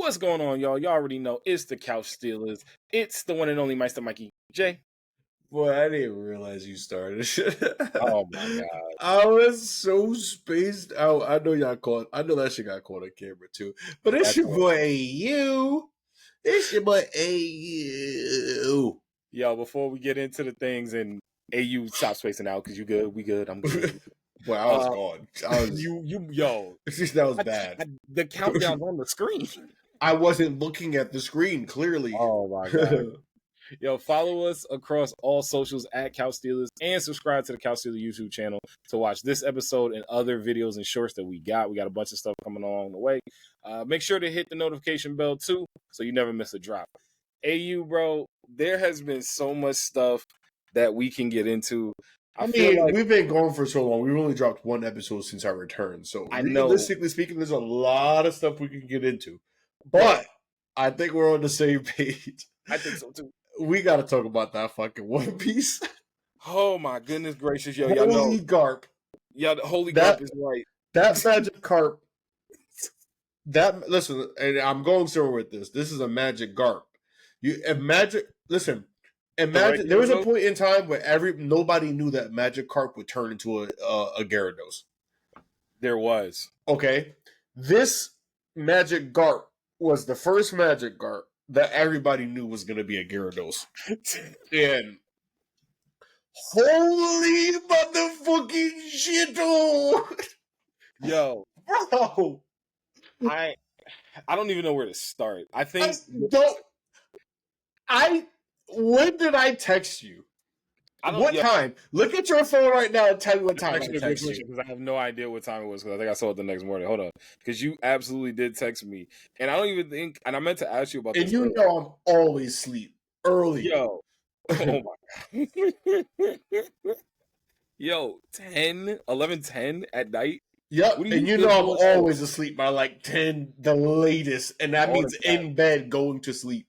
What's going on, y'all? Y'all already know it's the Couch Stealers. It's the one and only Meister Mikey J. Boy, I didn't realize you started. Oh my god! I was so spaced out. I know y'all caught. I know that shit got caught on camera too. But it's That's your what- boy AU. It's your boy AU. Yo, before we get into the things and AU stop spacing out because you good, we good, I'm good. Boy, I was gone. I was. Yo, that was bad. The countdown's on the screen. I wasn't looking at the screen clearly. Oh my god! Yo, follow us across all socials at Couch Stealers and subscribe to the Couch Stealers YouTube channel to watch this episode and other videos and shorts that we got. We got a bunch of stuff coming along the way. Make sure to hit the notification bell too so you never miss a drop. AU, bro, there has been so much stuff that we can get into. I mean, we've been going for so long. We've only dropped one episode since our return. So, realistically speaking, there's a lot of stuff we can get into. But I think we're on the same page. I think so too. We got to talk about that fucking One Piece. Oh my goodness gracious, yo! Holy y'all know, Garp. yeah, the Holy Garp is right. That magic carp. Listen, and I'm going somewhere with this. This is a magic Garp. You imagine. Listen, imagine there was a point in time where nobody knew that magic carp would turn into a Gyarados. There was. Okay, this magic Garp was the first magic Garp that everybody knew was going to be a Gyarados. And holy motherfucking shit, yo, bro! I don't even know where to start. I think when did I text you? What time? Look at your phone right now and tell me what time I text you. Because I have no idea what time it was because I think I saw it the next morning. Hold on. Because you absolutely did text me. And I don't even think, and I meant to ask you about this. And you know I'm always asleep early. Yo. Oh my God. Yo, 11:10 at night? Yep, and you know I'm always asleep by like 10, the latest. And that means in bed going to sleep.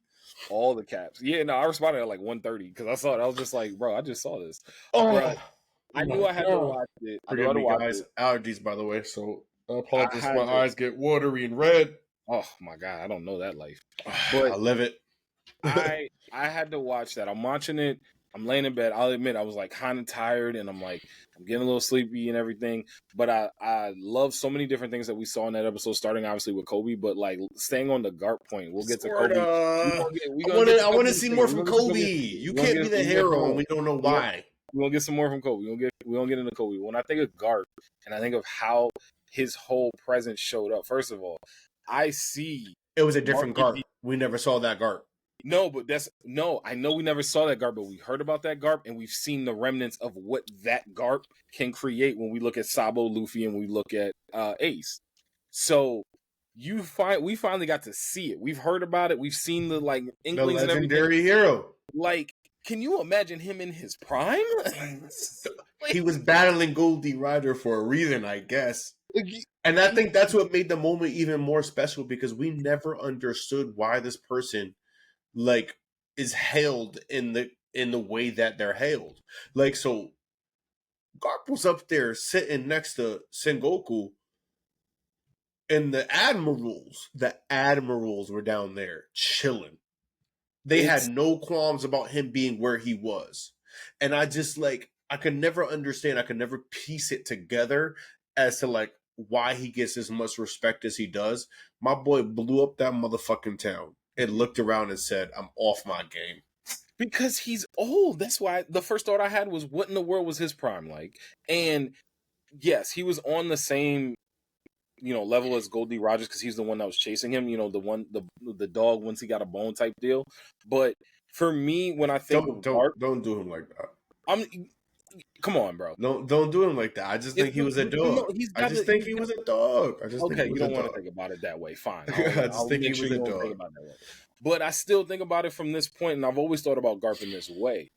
All the caps. Yeah, no, I responded at like 1:30 because I saw it. I was just like, bro, I just saw this. Oh, bro, I knew I had to watch it. Forgive me, guys. Allergies, by the way. So apologies if my eyes get watery and red. Oh my God, I don't know that life. But I live it. I had to watch that. I'm watching it. I'm laying in bed. I'll admit I was like kind of tired and I'm getting a little sleepy and everything. But I love so many different things that we saw in that episode, starting obviously with Koby, but like staying on the Garp point. We'll get to Koby. I want to see more from Koby. You can't be the hero and we don't know why. We're gonna get some more from Koby. We're gonna get into Koby. When I think of Garp and I think of how his whole presence showed up, first of all, I see it was a different Garp. We never saw that Garp. No, but I know we never saw that Garp, but we heard about that Garp and we've seen the remnants of what that Garp can create when we look at Sabo, Luffy, and we look at Ace. So we finally got to see it. We've heard about it. We've seen the like inklings and everything. Legendary hero. Like, can you imagine him in his prime? He was battling Goldie Rider for a reason, I guess. And I think that's what made the moment even more special because we never understood why this person like is hailed in the way that they're hailed. Like, so Garp was up there sitting next to Sengoku and the admirals were down there chilling. They had no qualms about him being where he was. And I just I could never understand, I could never piece it together as to like why he gets as much respect as he does. My boy blew up that motherfucking town. And looked around and said, I'm off my game. Because he's old. That's why the first thought I had was, what in the world was his prime like? And yes, he was on the same, level as Goldie Rogers because he's the one that was chasing him, the dog once he got a bone type deal. But for me, when I think don't do him like that. Come on, bro. Don't do him like that. I just think he was a dog. I just think he was a dog. Okay, you don't want to think about it that way. Fine. I just think he was a dog. But I still think about it from this point, and I've always thought about Garp in this way.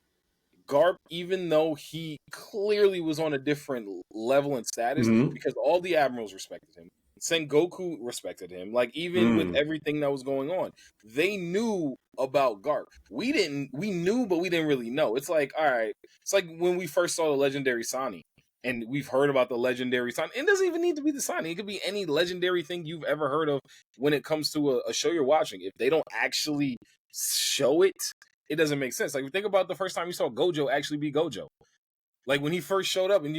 Garp, even though he clearly was on a different level and status, because all the admirals respected him, Sengoku respected him, like even with everything that was going on, they knew about Garp. We knew, but we didn't really know. It's like, all right, it's like when we first saw the legendary Sani. and we've heard about the legendary sign. It doesn't even need to be the signing. It could be any legendary thing you've ever heard of when it comes to a show you're watching. If they don't actually show it, it doesn't make sense. Like, think about the first time you saw Gojo actually be Gojo. Like, when he first showed up and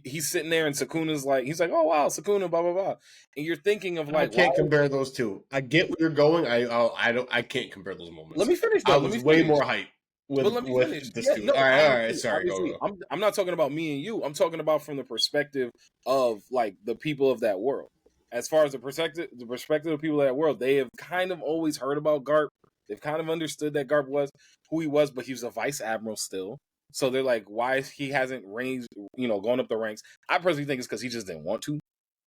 he's sitting there and Sukuna's like, he's like, oh wow, Sukuna, blah blah blah, and you're thinking of like, I can't compare those two. I get where you're going. I can't compare those moments. Let me finish though. I was way more hype with the Yeah, student. no, all right, sorry. Obviously, Go. I'm not talking about me and you. I'm talking about from the perspective of like the people of that world. As far as the perspective of people of that world, they have kind of always heard about Garp. They've kind of understood that Garp was who he was, but he was a vice admiral still. So they're like, why he hasn't raised, gone up the ranks? I personally think it's because he just didn't want to.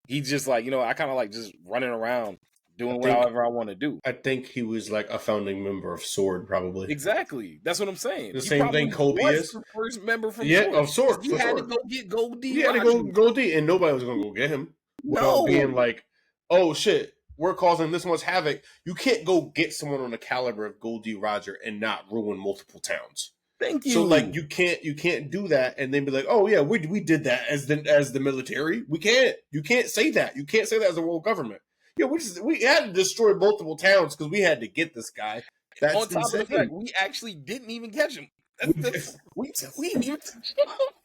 He just like, I kind of like just running around doing whatever I want to do. I think he was like a founding member of Sword, probably. Exactly. That's what I'm saying. The same thing Koby is. The first member from Sword. Of Sword. He had to go get Goldie. He had to go Goldie, and nobody was going to go get him. No. Being like, oh shit, we're causing this much havoc. You can't go get someone on the caliber of Goldie Roger and not ruin multiple towns. Thank you. So like you can't do that and then be like, oh yeah, we did that as the military. We can't. You can't say that. You can't say that as a world government. Yeah, we had to destroy multiple towns because we had to get this guy. That's on top insane. of the fact we actually didn't even catch him. We didn't even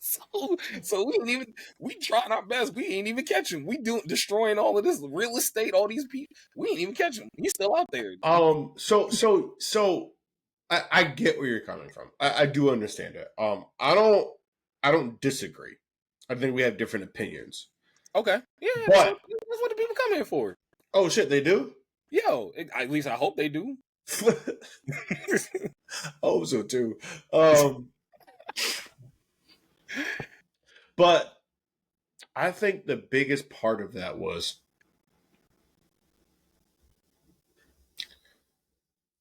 so we didn't even, we tried our best. We ain't even catch him. We destroying all of this real estate, all these people. We ain't even catch him. He's still out there. So I get where you're coming from. I do understand it. I don't disagree. I think we have different opinions. Okay. Yeah, but that's what the people come here for. Oh shit, they do? Yo, at least I hope they do. I hope so too. But I think the biggest part of that was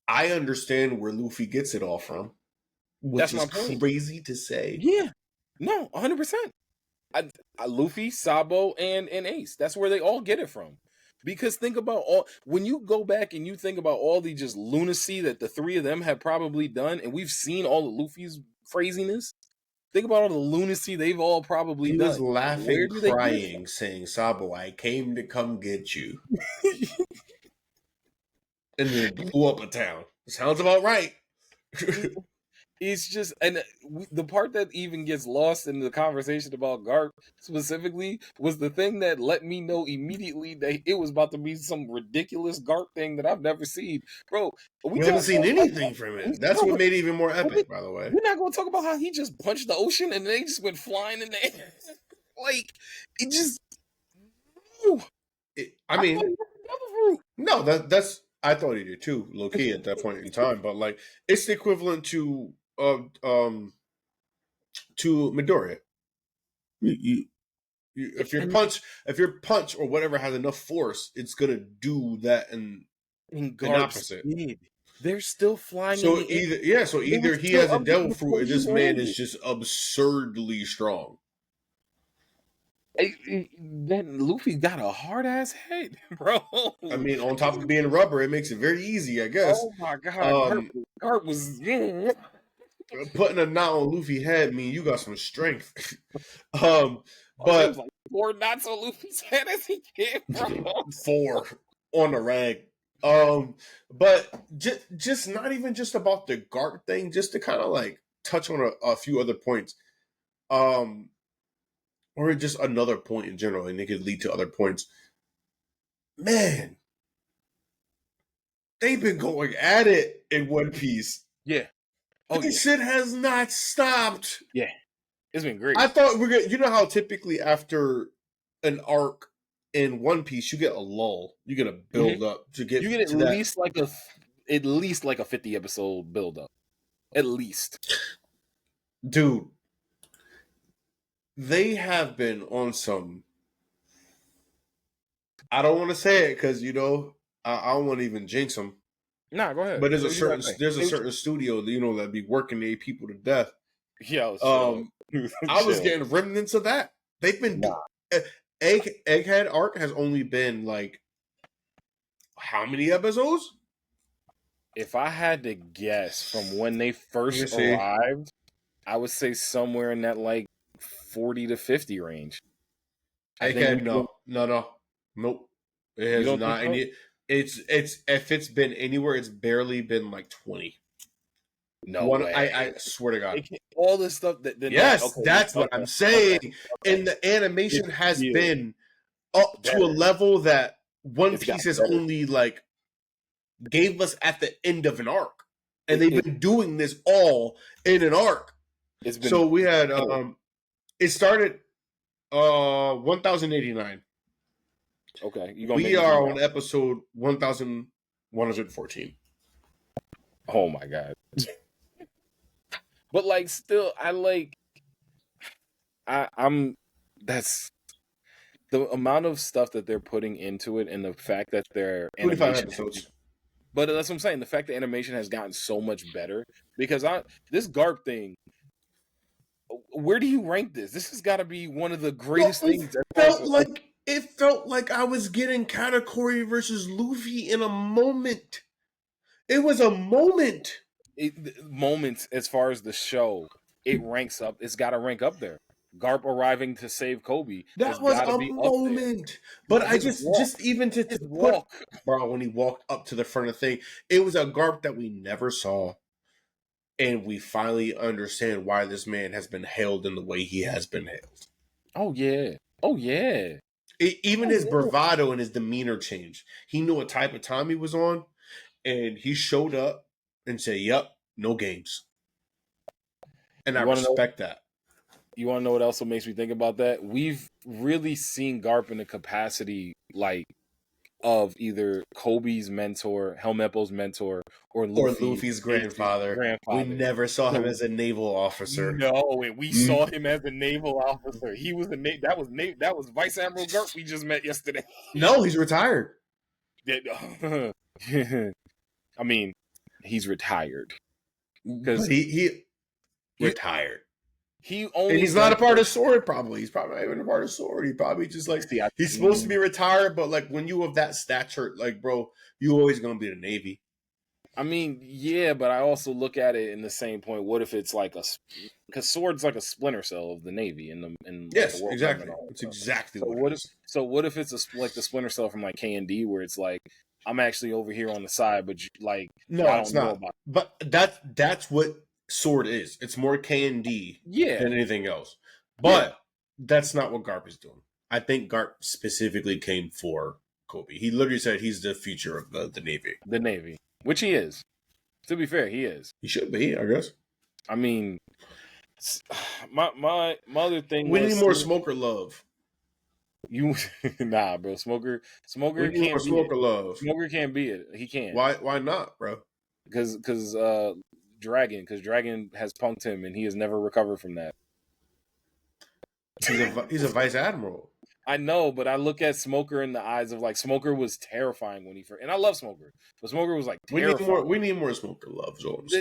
I understand where Luffy gets it all from, which is crazy to say. Yeah, no, 100%. Luffy, Sabo, and Ace. That's where they all get it from. Because think about when you go back and you think about all the just lunacy that the three of them have probably done, and we've seen all of Luffy's craziness. Think about all the lunacy they've all probably done. He was laughing, crying, saying, Sabo, I came to come get you. And then blew up a town. Sounds about right. It's just, and the part that even gets lost in the conversation about Garp specifically was the thing that let me know immediately that it was about to be some ridiculous Garp thing that I've never seen. Bro, we haven't seen anything from it. That's what made it even more epic, by the way. We're not going to talk about how he just punched the ocean and they just went flying in the air. Like, it just... No, that's... I thought he did too, low key at that point in time. But like, it's the equivalent to Midoriya. If your punch or whatever has enough force, it's gonna do that in opposite. They're still flying. So either he has a devil fruit, or this man is just absurdly strong. Then Luffy got a hard ass head, bro. I mean, on top of being rubber, it makes it very easy, I guess. Oh my god, Garp was putting a knot on Luffy's head. Mean you got some strength. But like 4 knots on Luffy's head as he can, bro. 4 on the rag. But just not even just about the Garp thing. Just to kind of like touch on a few other points. Or just another point in general, and it could lead to other points. Man, they've been going at it in One Piece. Yeah. This shit has not stopped. Yeah. It's been great. I thought we're gonna, you know how typically after an arc in One Piece, you get a lull. You get a build up to get. You get at least like a 50 episode build up. At least. Dude. They have been on some. I don't want to say it because I don't want to even jinx them. Nah, go ahead. But there's a certain studio that be working their people to death. Yeah. I was getting remnants of that. They've been Egghead arc has only been like how many episodes? If I had to guess from when they first arrived, I would say somewhere in that like 40 to 50 range. Nope. It You has don't not think so? any. It's if it's been anywhere, it's barely been like 20. No way. I swear to God. All this stuff that Yes, that's what I'm saying. Okay. And the animation has been up to a better. level that One It's Piece gotten has better. only like gave us at the end of an arc, and they've been doing this all in an arc. It's been So we had it started 1089. okay. We are on episode 1114. Oh my God. But like still I'm that's the amount of stuff that they're putting into it and the fact that their 25 animation episodes. but that's what I'm saying. The fact that animation has gotten so much better because this Garp thing, where do you rank this? This has got to be one of the greatest things. It felt like I was getting Katakuri versus Luffy in a moment. It was a moment. Moments as far as the show, it ranks up. It's got to rank up there. Garp arriving to save Koby. That was a moment. But I just even to put, bro, when he walked up to the front of the thing, it was a Garp that we never saw. And we finally understand why this man has been hailed in the way he has been hailed. Oh, yeah. Oh, yeah. Even his bravado and his demeanor changed. He knew what type of time he was on, and he showed up and said, "Yep, no games." And I respect that. You want to know what else makes me think about that? We've really seen Garp in the capacity like of either Kobe's mentor, Helmeppo's mentor, or Luffy's grandfather. We never saw him as a naval officer. No, and we saw him as a naval officer. He was that was Vice Admiral Garp we just met yesterday. No, he's retired. I mean, he's retired because he retired. And he's not a part of Sword. Probably he's probably not even a part of Sword. He probably just like he's supposed to be retired, but like when you have that stature, like bro, you always gonna be the Navy. I mean, yeah, but I also look at it in the same point. What if it's like because Sword's like a splinter cell of the Navy yes, like exactly. It's exactly what it is. So what if it's like the splinter cell from like K&D, where it's like I'm actually over here on the side, but like no, it's not. But that's what Sword is. It's more K&D than anything else. But that's not what Garp is doing. I think Garp specifically came for Koby. He literally said he's the future of the Navy. The Navy. Which he is. To be fair, he is. He should be, I guess. I mean, my other thing we need more Smoker love. Nah, bro. Smoker we need more Smoker love. Smoker can't be it. He can't. Why not, bro? Because Dragon has punked him and he has never recovered from that. He's a vice admiral. I know, but I look at Smoker in the eyes of like Smoker was terrifying when he first, and I love Smoker, but Smoker was like terrifying. We need more Smoker love, Jones.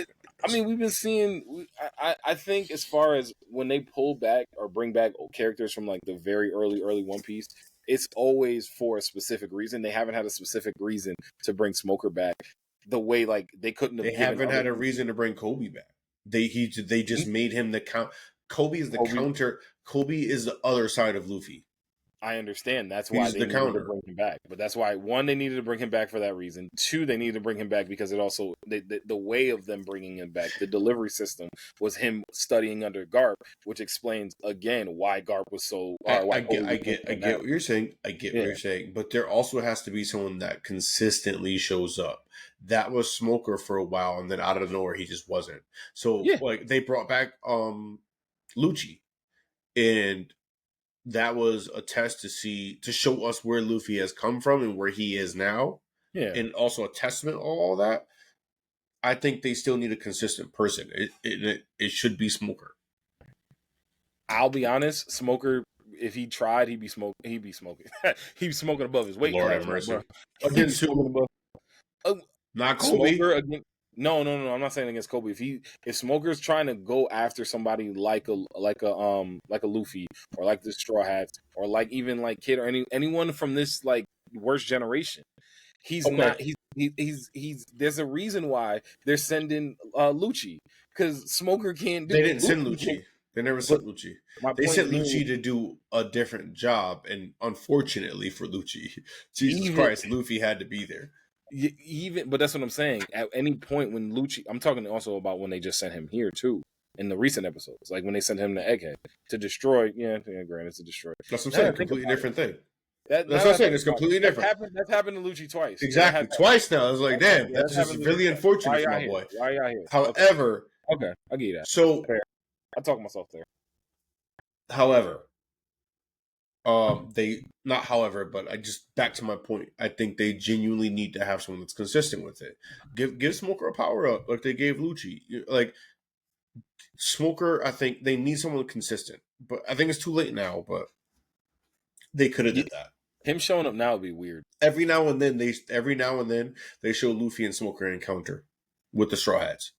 I mean, we've been seeing. I think as far as when they pull back or bring back characters from like the very early One Piece, it's always for a specific reason. They haven't had a specific reason to bring Smoker back. The way like they couldn't have. They haven't had a reason to bring Koby back. They just made him the count. Koby is the counter. Koby is the other side of Luffy. I understand. That's why they needed to bring him back. But that's why, one, they needed to bring him back for that reason. Two, they needed to bring him back because it also, the way of them bringing him back, the delivery system was him studying under Garp, which explains, again, why Garp was so... I get what you're saying. I get what you're saying. But there also has to be someone that consistently shows up. That was Smoker for a while, and then out of nowhere, he just wasn't. So, like, they brought back Lucci. And... that was a test to show us where Luffy has come from and where he is now. Yeah. And also a testament of all that. I think they still need a consistent person. It should be Smoker. I'll be honest, Smoker, if he tried, he'd be smoking. He'd be smoking above his weight. Lord have mercy. Against who? Not Koby. Smoker against... No. I'm not saying against Koby. If Smoker's trying to go after somebody like a Luffy or like the Straw Hats or like even like Kid or anyone from this like worst generation, he's not. He's. There's a reason why they're sending Lucci because Smoker can't do. They didn't send Lucci. They never sent Lucci. They sent Lucci to do a different job, and unfortunately for Lucci, Jesus Christ, Luffy had to be there. But that's what I'm saying. At any point when Lucci, I'm talking also about when they just sent him here too, in the recent episodes, like when they sent him to Egghead to destroy. Yeah, granted, to destroy. That's what I'm saying. Completely different thing. That's what I'm saying. It's completely different. That's happened to Lucci twice. Exactly, twice now. I was like, damn, that's just really unfortunate for my boy. Why y'all here? However, okay, I get that. So I talk myself there. However, but I just back to my point. I think they genuinely need to have someone that's consistent with it. Give Smoker a power up like they gave Lucci. Like Smoker, I think they need someone consistent. But I think it's too late now. But they could have did that. Him showing up now would be weird. Every now and then they show Luffy and Smoker encounter with the Straw Hats,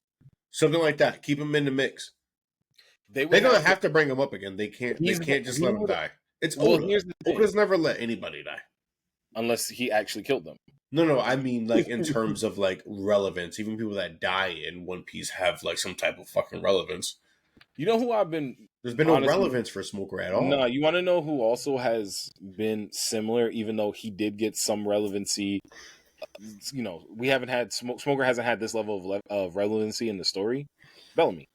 something like that. Keep them in the mix. They're gonna have to bring him up again. They can't. They can't just let him die. It's Oda. Oda's never let anybody die unless he actually killed them. No. I mean, like in terms of like relevance. Even people that die in One Piece have like some type of fucking relevance. You know who I've been? There's been no relevance for Smoker at all. No, you want to know who also has been similar, even though he did get some relevancy. You know, we haven't had Smoker hasn't had this level of relevancy in the story. Bellamy.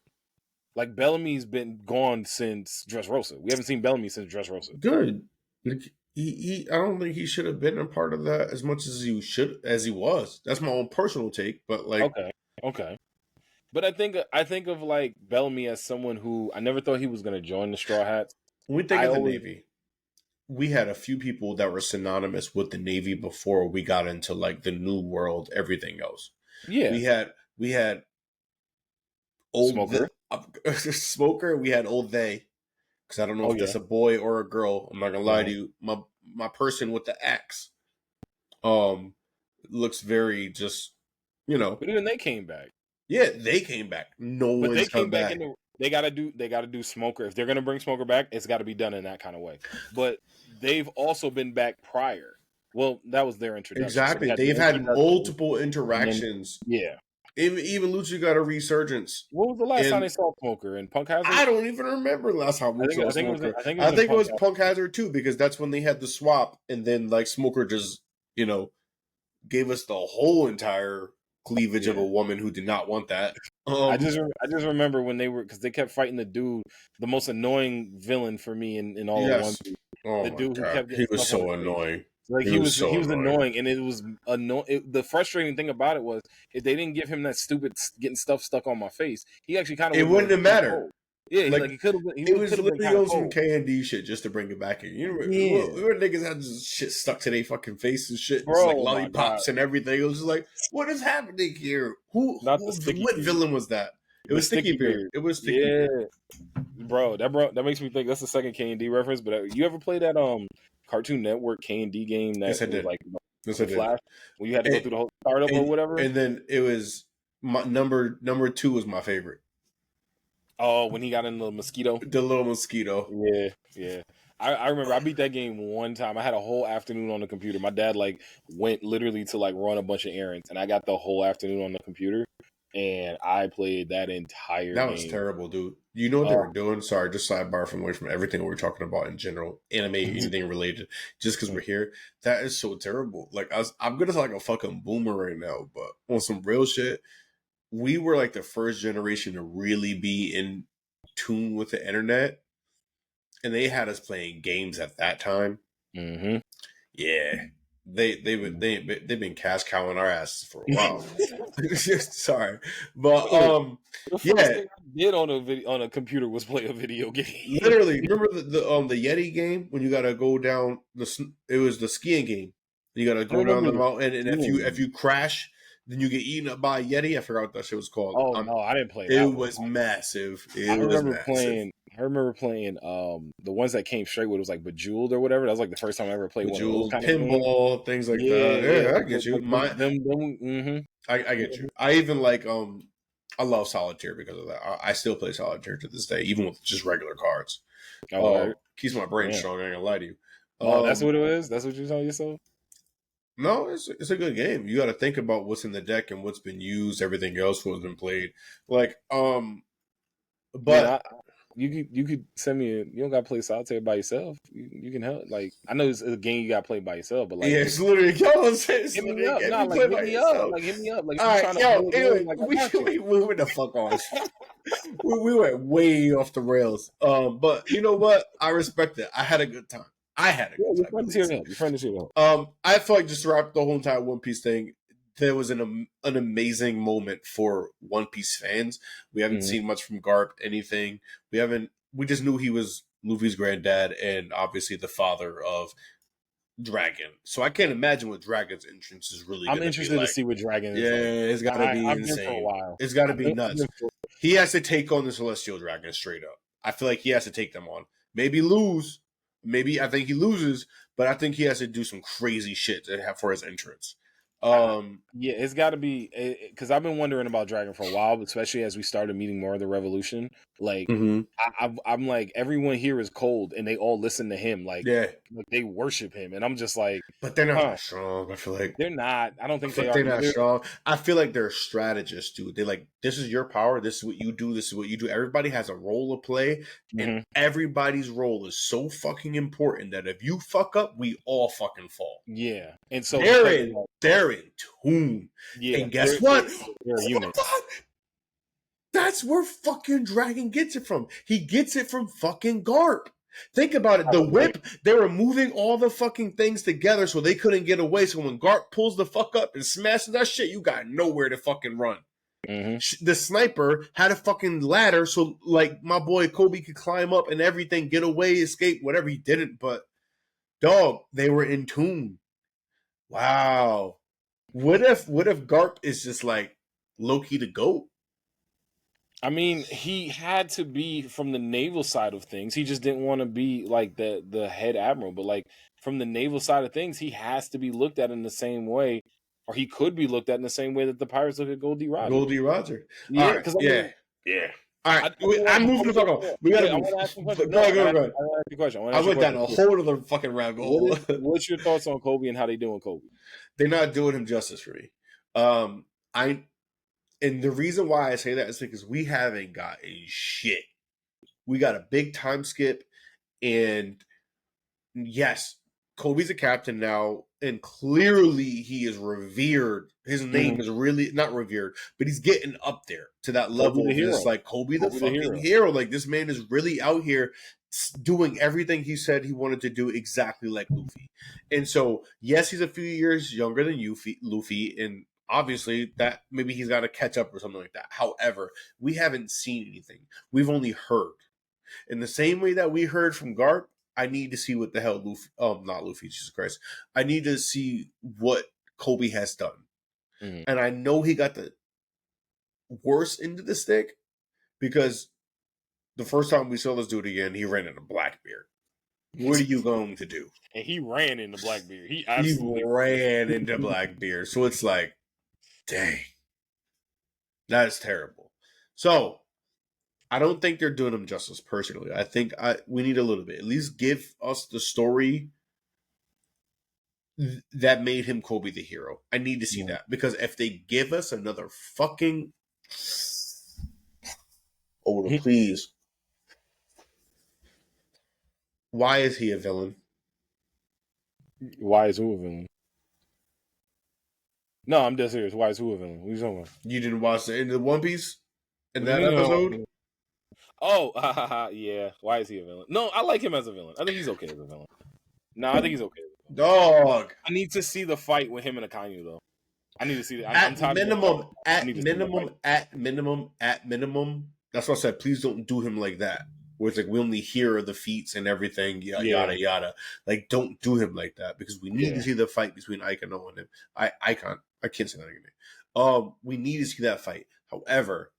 Like Bellamy's been gone since Dressrosa. We haven't seen Bellamy since Dressrosa. Good. Like, I don't think he should have been a part of that as much as he was. That's my own personal take, but like okay. But I think of like Bellamy as someone who I never thought he was going to join the Straw Hats. When we think of the Navy, we had a few people that were synonymous with the Navy before we got into like the New World, everything else. Yeah, we had old Smoker. We had Old They, because I don't know if that's a boy or a girl. I'm not gonna lie to you. My person with the axe, looks very just, you know. But even they came back. Yeah, they came back. No one's come back. They gotta do Smoker. If they're gonna bring Smoker back, it's got to be done in that kind of way. But they've also been back prior. Well, that was their introduction. Exactly. So they've had multiple interactions. Yeah. Even Lucci got a resurgence. What was the last time they saw Smoker in Punk Hazard? I don't even remember the last time we saw Smoker. I think it was Punk Hazard too, because that's when they had the swap, and then like Smoker just, you know, gave us the whole entire cleavage of a woman who did not want that. I just remember when because they kept fighting the dude, the most annoying villain for me in all of One Piece. Oh, the dude who kept he was so annoying. Like he was annoying, and it was annoying. The frustrating thing about it was if they didn't give him that stupid getting stuff stuck on my face, he actually kind of wouldn't have mattered. Yeah, like he could have. It was literally on some K&D shit just to bring it back in. You know, we were niggas had this shit stuck to their fucking face and shit, bro, like lollipops and everything. It was just like, what is happening here? What villain was that? It was Sticky Beard. It was Sticky Beard. Bro, that makes me think that's the second K&D reference. But you ever play that Cartoon Network K&D game that yes, I did. Like Flash when you had to go through the whole startup or whatever? And then it was my number 2 was my favorite. Oh, when he got in the mosquito? The little mosquito. Yeah. I remember I beat that game one time. I had a whole afternoon on the computer. My dad went literally to run a bunch of errands, and I got the whole afternoon on the computer, and I played that entire game. That was terrible, dude. You know what they were doing? Sorry, just sidebar from away from everything we're talking about in general, anime, anything related, just because we're here. That is so terrible. Like I'm gonna sound like a fucking boomer right now, but on some real shit, we were like the first generation to really be in tune with the internet, and they had us playing games at that time. Mm-hmm. Yeah, they've been cash cowing our asses for a while. Sorry, but the first thing I did on a computer was play a video game. Literally, remember the Yeti game when you gotta go down it was the skiing game. You gotta go down the mountain, and if you crash, then you get eaten up by a Yeti. I forgot what that shit was called. Oh no, I didn't play that. It was massive. I remember playing the ones that came straight with it was like Bejeweled or whatever. That was like the first time I ever played Bejeweled, one of those pinball, things like that. Yeah, I get you. I get you. I even I love Solitaire because of that. I still play Solitaire to this day, even with just regular cards. Keeps my brain strong. I ain't gonna lie to you. That's what it is? That's what you're telling yourself? No, it's a good game. You got to think about what's in the deck and what's been used, everything else what's been played. You could send me. You don't gotta play solitaire by yourself. You can help. Like I know it's a game you gotta play by yourself, but like Yeah, it's literally it's hit me literally up. if Nah, you like play hit by me up. yourself. Like hit me up. Like if All you're right, trying to yo, build anyway, one, like I got you. we moving the fuck on. we went way off the rails. But you know what? I respect it. I had a good time. Yeah, your At friend is here least. to help. Your friend is here to help. I feel like just to wrap the whole entire One Piece thing, there was an amazing moment for One Piece fans. We haven't seen much from Garp, anything. We just knew he was Luffy's granddad and obviously the father of Dragon. So I can't imagine what Dragon's entrance is really I'm going to be interested to like. see what Dragon is Yeah, like. it's got to be I've been for a insane. while. It's got to be I've nuts. been He has to take on the Celestial Dragon straight up. I feel like he has to take them on. Maybe lose. Maybe I think he loses, but I think he has to do some crazy shit for his entrance. Yeah, it's got to be because I've been wondering about Dragon for a while, especially as we started meeting more of the Revolution. Like, I'm like, everyone here is cold, and they all listen to him. Like they worship him, and I'm just like, but they're not that strong. I feel like they're not. I don't think they are. They're not strong. I feel like they're strategists, dude. They're like, this is your power. This is what you do. This is what you do. Everybody has a role to play, and everybody's role is so fucking important that if you fuck up, we all fucking fall. Yeah, and so they're in tune. Yeah, and guess what? They're a unit. That's where fucking Dragon gets it from. He gets it from fucking Garp. Think about it. The whip, they were moving all the fucking things together so they couldn't get away. So when Garp pulls the fuck up and smashes that shit, you got nowhere to fucking run. The sniper had a fucking ladder so like my boy Koby could climb up and everything, get away, escape, whatever. He didn't, but dog, they were in tune. Wow. What if Garp is just like low-key the GOAT? I mean, he had to be from the naval side of things. He just didn't want to be like the head admiral, but like from the naval side of things, he has to be looked at in the same way, or he could be looked at in the same way that the pirates look at Goldie Roger. Goldie Roger. Yeah, because right. All right, I'm moving the fuck on. We gotta move. I want to ask you a question. Go ahead. I went down a whole other fucking rabbit hole. What's your thoughts on Koby and how they doing Koby? They're not doing him justice for me. And the reason why I say that is because we haven't gotten shit. We got a big time skip, and yes, Koby's a captain now, and clearly he is revered. His name is really not revered, but he's getting up there to that level. It's like Koby the fucking hero. Like this man is really out here doing everything he said he wanted to do exactly like Luffy. And so, yes, he's a few years younger than Luffy, and obviously that maybe he's got to catch up or something like that. However, we haven't seen anything. We've only heard. In the same way that we heard from Garp, I need to see what the hell not Luffy, Jesus Christ. I need to see what Koby has done. And I know he got the worst end of the stick because the first time we saw this dude again, he ran into Blackbeard. What are you going to do? And he ran into Blackbeard. He ran into Blackbeard. So it's like, dang. That is terrible. So I don't think they're doing him justice personally. I think we need a little bit. At least give us the story that made him Koby the hero. I need to see that. Because if they give us another fucking... Oda, please. Why is he a villain? Why is who a villain? No, I'm dead serious. Why is who a villain? What are you talking about? You didn't watch the end of One Piece in that episode? Oh, yeah. Why is he a villain? No, I like him as a villain. I think he's okay as a villain. No, I think he's okay. Dog. I need to see the fight with him and Akainu, though. I need to see that. At minimum. That's why I said, please don't do him like that. Where it's like we only hear the feats and everything, yada yada. Like, don't do him like that because we need to see the fight between Icon and him. Icon. I can't say that again. We need to see that fight. However,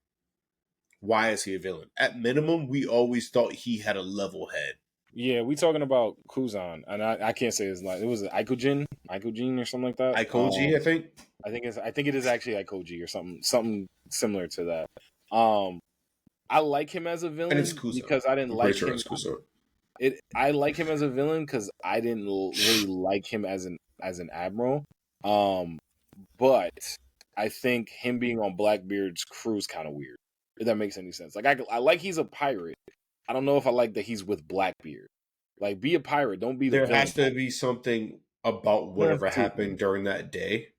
why is he a villain? At minimum, we always thought he had a level head. Yeah, we talking about Kuzan, and I can't say his name. It was Aikojin or something like that. Aikoji, I think. I think it is actually Aikoji or something similar to that. I like him as a villain because I didn't like him. I like him as a villain because I didn't really like him as an admiral. But I think him being on Blackbeard's crew is kind of weird. If that makes any sense. Like I like he's a pirate, I don't know if I like that he's with Blackbeard. Like, be a pirate, don't be the There villain. has to be something about whatever happened during that day,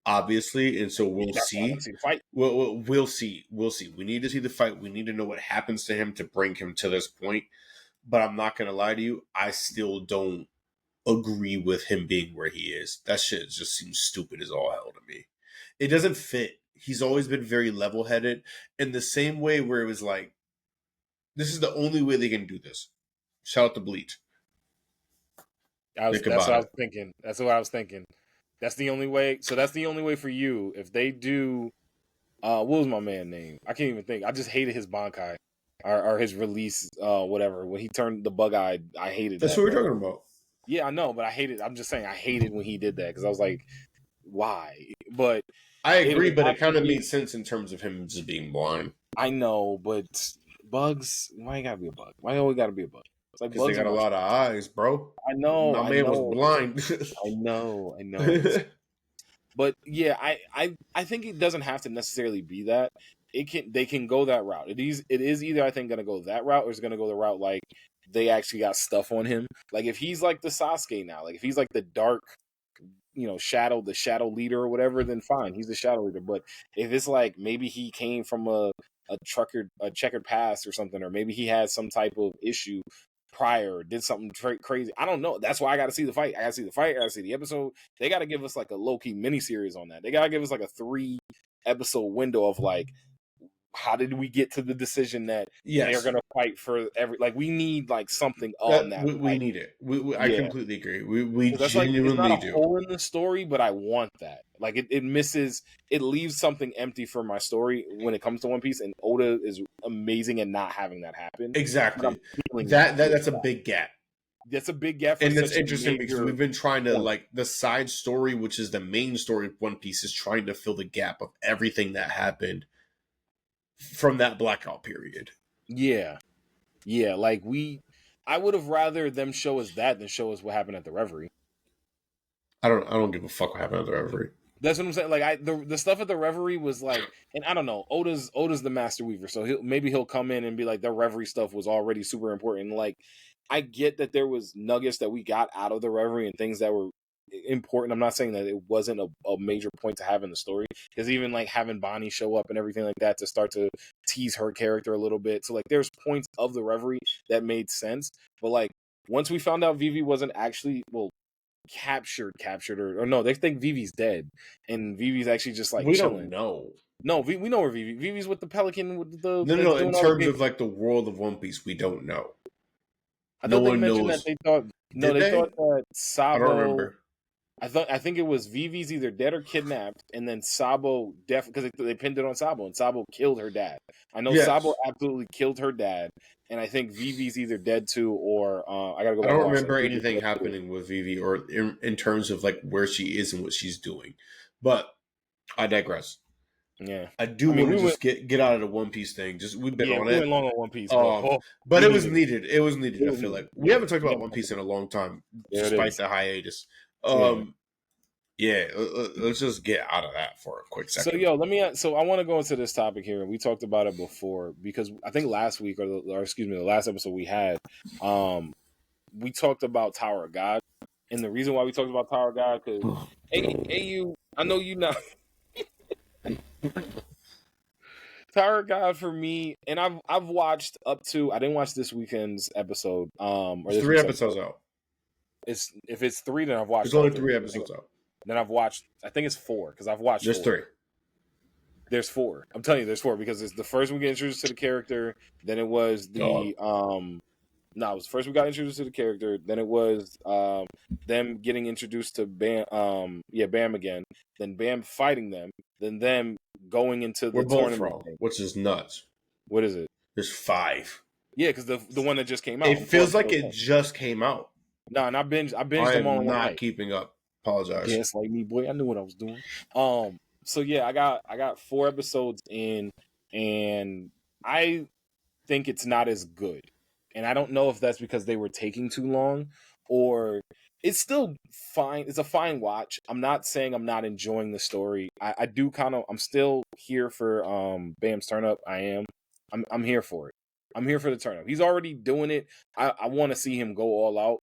obviously, and so we'll see. See the fight. We'll see. We'll see. We need to see the fight. We need to know what happens to him to bring him to this point. But I'm not gonna lie to you. I still don't agree with him being where he is. That shit just seems stupid as all hell to me. It doesn't fit. He's always been very level-headed in the same way where it was like, this is the only way they can do this. Shout out to Bleach. That's what I was thinking. That's what I was thinking. That's the only way. So that's the only way for you. If they do, what was my man name? I can't even think. I just hated his Bankai or his release, whatever. When he turned the bug-eyed, I hated That's that. What we're talking about. Yeah, I know, but I hated. I'm just saying, I hated when he did that because I was like, why? But I agree, but it kind of made sense in terms of him just being blind. I know, but bugs. Why you gotta be a bug? Why always gotta be a bug? It's like because they got a lot of eyes, bro. I know. My man was blind. I know. But yeah, I think it doesn't have to necessarily be that. They can go that route. It is either I think gonna go that route or it's gonna go the route like they actually got stuff on him. Like if he's like the Sasuke now, like if he's like the dark, the shadow leader or whatever, then fine, he's the shadow leader. But if it's like maybe he came from a checkered past or something, or maybe he had some type of issue prior, did something crazy. I don't know. That's why I got to see the fight. I got to see the fight. I got to see the episode. They got to give us like a low-key miniseries on that. They got to give us like a 3-episode window of like, how did we get to the decision that they're going to fight for every, like we need like something on that. We need it. I completely agree. We genuinely it's not do. A hole in the story, but I want that. Like it leaves something empty for my story when it comes to One Piece, and Oda is amazing at not having that happen. Exactly. That's a big gap. That's a big gap. And that's interesting because we've been trying to like the side story, which is the main story of One Piece, is trying to fill the gap of everything that happened from that blackout period. Yeah. Like I would have rather them show us that than show us what happened at the Reverie. I don't give a fuck what happened at the Reverie. That's what I'm saying. Like the stuff at the Reverie was like, and I don't know. Oda's the master weaver, so he'll come in and be like, the Reverie stuff was already super important. Like, I get that there was nuggets that we got out of the Reverie and things that were important. I'm not saying that it wasn't a major point to have in the story, because even like having Bonnie show up and everything like that to start to tease her character a little bit. So like, there's points of the Reverie that made sense, but like once we found out Vivi wasn't actually captured or no, they think Vivi's dead and Vivi's actually just like chilling. Don't know. No, we know where Vivi's with the Pelican with the no. In terms of like the world of One Piece, we don't know. No one knows. That they thought that Sabo. I don't remember. I think it was Vivi's either dead or kidnapped, and then Sabo because they pinned it on Sabo, and Sabo killed her dad. I know Sabo absolutely killed her dad, and I think Vivi's either dead too or I gotta go back. I don't remember anything happening with Vivi or in terms of like where she is and what she's doing, but I digress. Yeah, I want to just get out of the One Piece thing. Just we've been on it. We went long on One Piece, but it was needed. It was needed. I feel like we haven't talked about One Piece in a long time, despite the hiatus. Let's just get out of that for a quick second. So I want to go into this topic here. We talked about it before because I think last week the last episode we had, we talked about Tower of God, and the reason why we talked about Tower of God because I know you not. Tower of God for me, and I've watched up to. I didn't watch this weekend's episode. There's 3 episodes out. If it's 3, then I've watched. There's only 3 episodes out. Then I've watched. I think it's 4 because I've watched. There's 4. 3. There's 4. I'm telling you, there's 4 because it's the first we get introduced to the character. Then it was the No, it was first we got introduced to the character. Then it was them getting introduced to Bam. Bam again. Then Bam fighting them. Then them going into the tournament, which is nuts. What is it? There's 5. Yeah, because the one that just came out. It feels like it just came out. No, and I binged them all. I'm not keeping up. Apologize. Yeah, it's like me, boy. I knew what I was doing. So yeah, I got 4 episodes in, and I think it's not as good. And I don't know if that's because they were taking too long or it's still fine. It's a fine watch. I'm not saying I'm not enjoying the story. I do I'm still here for Bam's turn up. I am. I'm here for it. I'm here for the turn up. He's already doing it. I want to see him go all out.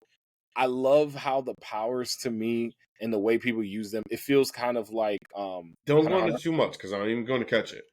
I love how the powers to me and the way people use them. It feels kind of like Don't go into too much because I'm not even going to catch it.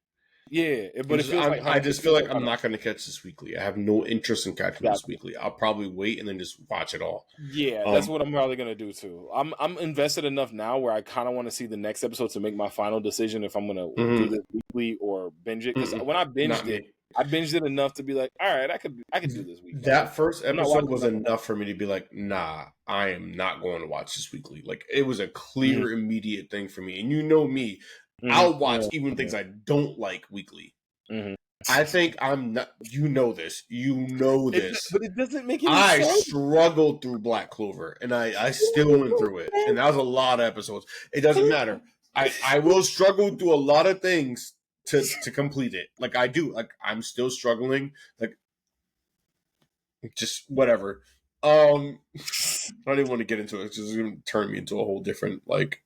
Yeah, but it feels like I just feel like I'm not going to catch this weekly. I have no interest in catching this weekly. I'll probably wait and then just watch it all. Yeah, that's what I'm probably going to do too. I'm invested enough now where I kind of want to see the next episode to make my final decision if I'm going to do this weekly or binge it. Because when I binged it, I binged it enough to be like, all right, I could do this weekly. That first episode was enough for me to be like, nah, I am not going to watch this weekly. Like, it was a clear, immediate thing for me. And you know me, I'll watch even things I don't like weekly. I think I'm not. You know this. You know this. But it doesn't make any sense. I struggled through Black Clover, and I still went through it. And that was a lot of episodes. It doesn't matter. I will struggle through a lot of things to complete it. Like I do. Like I'm still struggling. Like just whatever. I don't even want to get into it. It's just going to turn me into a whole different like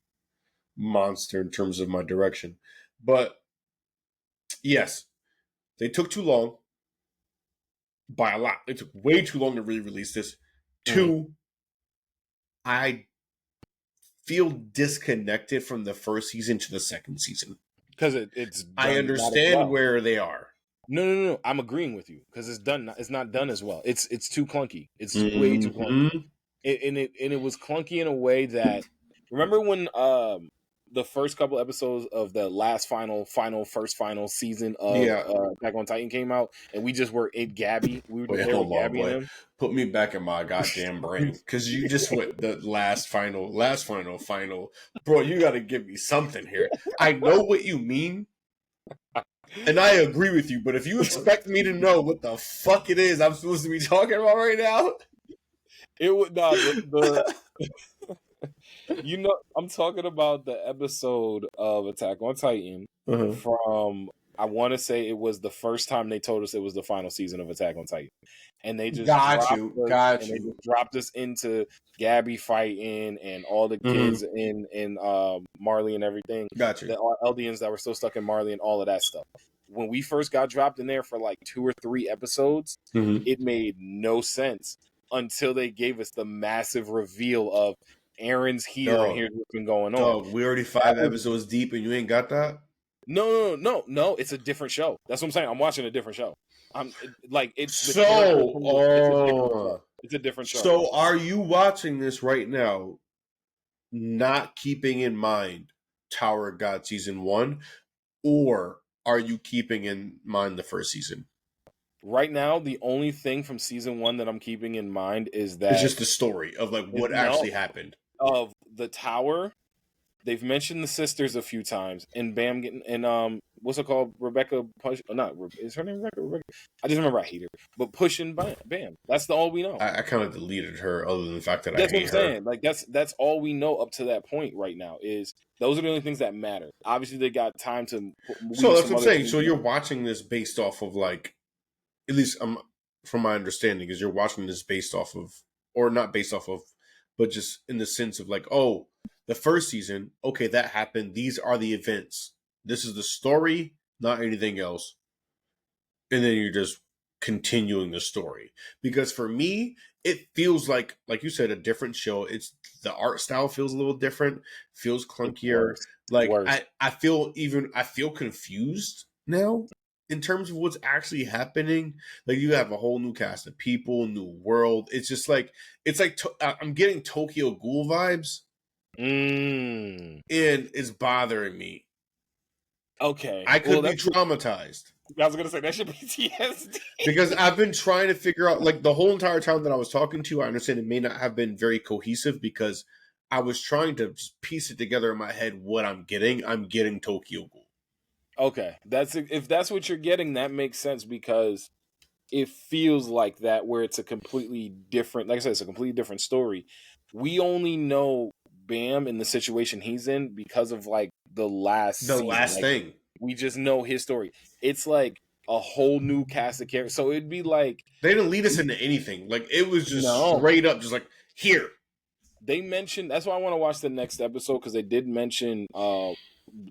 monster in terms of my direction. But yes, they took too long. By a lot. It took way too long to re-release this. 2, I feel disconnected from the first season to the second season. Because it's I understand where they are. No. I'm agreeing with you because it's done. It's not done as well. It's too clunky. It's way too clunky. It was clunky in a way that remember when the first couple episodes of the last final season of Attack on Titan came out, and we just were Gabby. We were there with Gabby and him. Put me back in my goddamn brain because you just went the last final. Bro, you got to give me something here. I know what you mean, and I agree with you. But if you expect me to know what the fuck it is I'm supposed to be talking about right now, it would not. You know, I'm talking about the episode of Attack on Titan from, I want to say it was the first time they told us it was the final season of Attack on Titan. And they just dropped us into Gabby fighting and all the kids in Marley and everything. Got you. The Eldians that were still stuck in Marley and all of that stuff. When we first got dropped in there for like 2 or 3 episodes, it made no sense until they gave us the massive reveal of Aaron's here and here's what's been going on. We already 5 episodes deep and you ain't got that? No. It's a different show. That's what I'm saying. I'm watching a different show. It's a different show. So are you watching this right now not keeping in mind Tower of God season 1, or are you keeping in mind the first season? Right now, the only thing from season 1 that I'm keeping in mind is that it's just the story of like what actually happened. Of the tower, they've mentioned the sisters a few times, and Bam getting and what's it called? Rebecca push? Is her name Rebecca? I just remember I hate her, but pushing Bam. That's all we know. I kind of deleted her, other than the fact that that's I hate what I'm saying. Like that's all we know up to that point right now. Is those are the only things that matter. Obviously, they got time to. So that's what I'm saying. So you're watching this based off of like. At least from my understanding, is you're watching this based off of, or not based off of, but just in the sense of like, oh, the first season, okay, that happened. These are the events. This is the story, not anything else. And then you're just continuing the story. Because for me, it feels like you said, a different show. It's the art style feels a little different, feels clunkier. Like I feel confused now. In terms of what's actually happening, like you have a whole new cast of people, new world. It's just like I'm getting Tokyo Ghoul vibes, and it's bothering me. Okay, I could be traumatized. I was gonna say that should be PTSD because I've been trying to figure out, like the whole entire time that I was talking to you. I understand it may not have been very cohesive because I was trying to piece it together in my head. What I'm getting Tokyo Ghoul. Okay, if that's what you're getting, that makes sense because it feels like that where it's a completely different, like I said, it's a completely different story. We only know Bam in the situation he's in because of like the last thing. We just know his story. It's like a whole new cast of characters. So it'd be like they didn't lead us into anything. Like it was just straight up, just like here. They mentioned that's why I want to watch the next episode because they did mention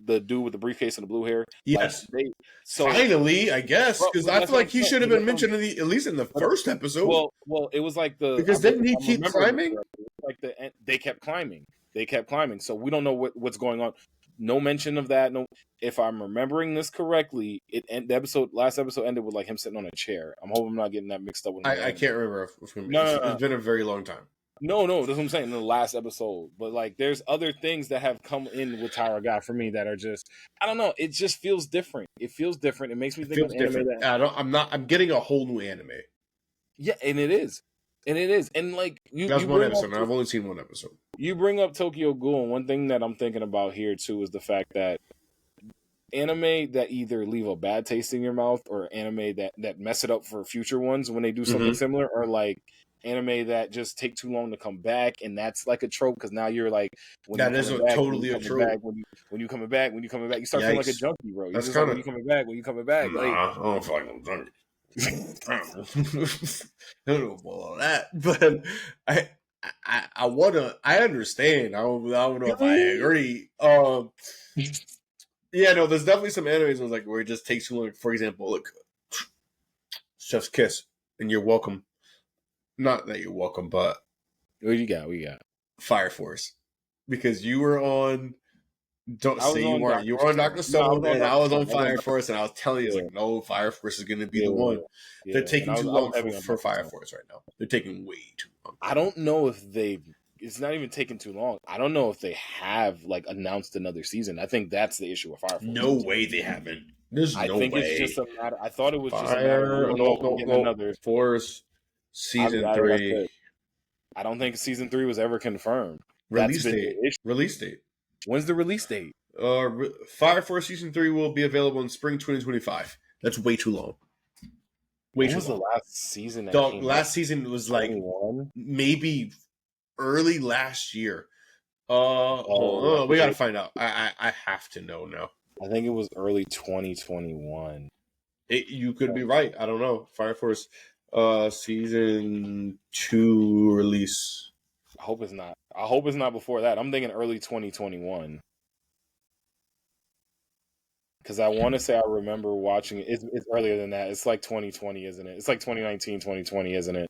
the dude with the briefcase and the blue hair. Yes. Like, finally, I guess, because I feel like he should have been mentioned at least in the first episode. Well, it was like because didn't he keep climbing? Like they kept climbing. They kept climbing. So we don't know what's going on. No mention of that. No, if I'm remembering this correctly, last episode ended with like him sitting on a chair. I'm hoping I'm not getting that mixed up with. I can't remember. It's been a very long time. No, that's what I'm saying in the last episode. But like, there's other things that have come in with Tower of God for me that are just, I don't know. It just feels different. It feels different. It makes me think of anime I'm getting a whole new anime. Yeah, and it is. And like that's one episode. I've only seen one episode. You bring up Tokyo Ghoul, and one thing that I'm thinking about here too is the fact that anime that either leave a bad taste in your mouth or anime that mess it up for future ones when they do something similar, or like anime that just take too long to come back, and that's like a trope because now you're like, totally a trope. When you coming back, you start feeling like a junkie, bro. That's kind of when you coming back. Nah, I don't feel like I'm junkie. I don't know about all that, but I wanna. I understand. I don't know if I agree. Yeah, no, there's definitely some animes where it just takes too long. For example, look, Chef's Kiss, and you're welcome. Not that you're welcome, but what you got? Fire Force, because you were on. Don't say you weren't. You were on Dr. Stone, and I was on Fire Force, and I was telling you, no, Fire Force is going to be the one. They're taking too long for Fire Force right now. They're taking way too long. I don't know if it's not even taking too long. I don't know if they have like announced another season. I think that's the issue with Fire Force. No way they haven't. There's no way. I think it's just a matter. I thought it was just a matter. Another Force season 3. I don't think season 3 was ever confirmed. Release date. When's the release date? Fire Force season 3 will be available in spring 2025. That's way too long. When was the last season? Last season was like maybe early last year. We gotta find out. I have to know now. I think it was early 2021. You could be right. I don't know. Fire Force season 2 release. I hope it's not. I hope it's not before that. I'm thinking early 2021. Because I want to say I remember watching it. It's earlier than that. It's like 2020, isn't it? It's like 2019, 2020, isn't it?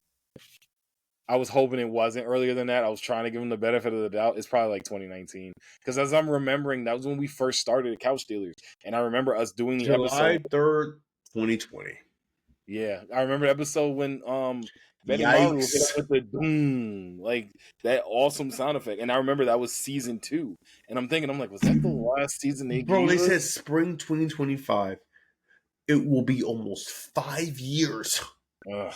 I was hoping it wasn't earlier than that. I was trying to give them the benefit of the doubt. It's probably like 2019. Because as I'm remembering, that was when we first started at Couch Dealers. And I remember us doing the episode. July 3rd, 2020. Yeah. I remember the episode when Betty Maru hit up with the boom, like that awesome sound effect. And I remember that was season 2. And I'm thinking, was that the last season they Bro, they said spring 2025. It will be almost 5 years. Ugh.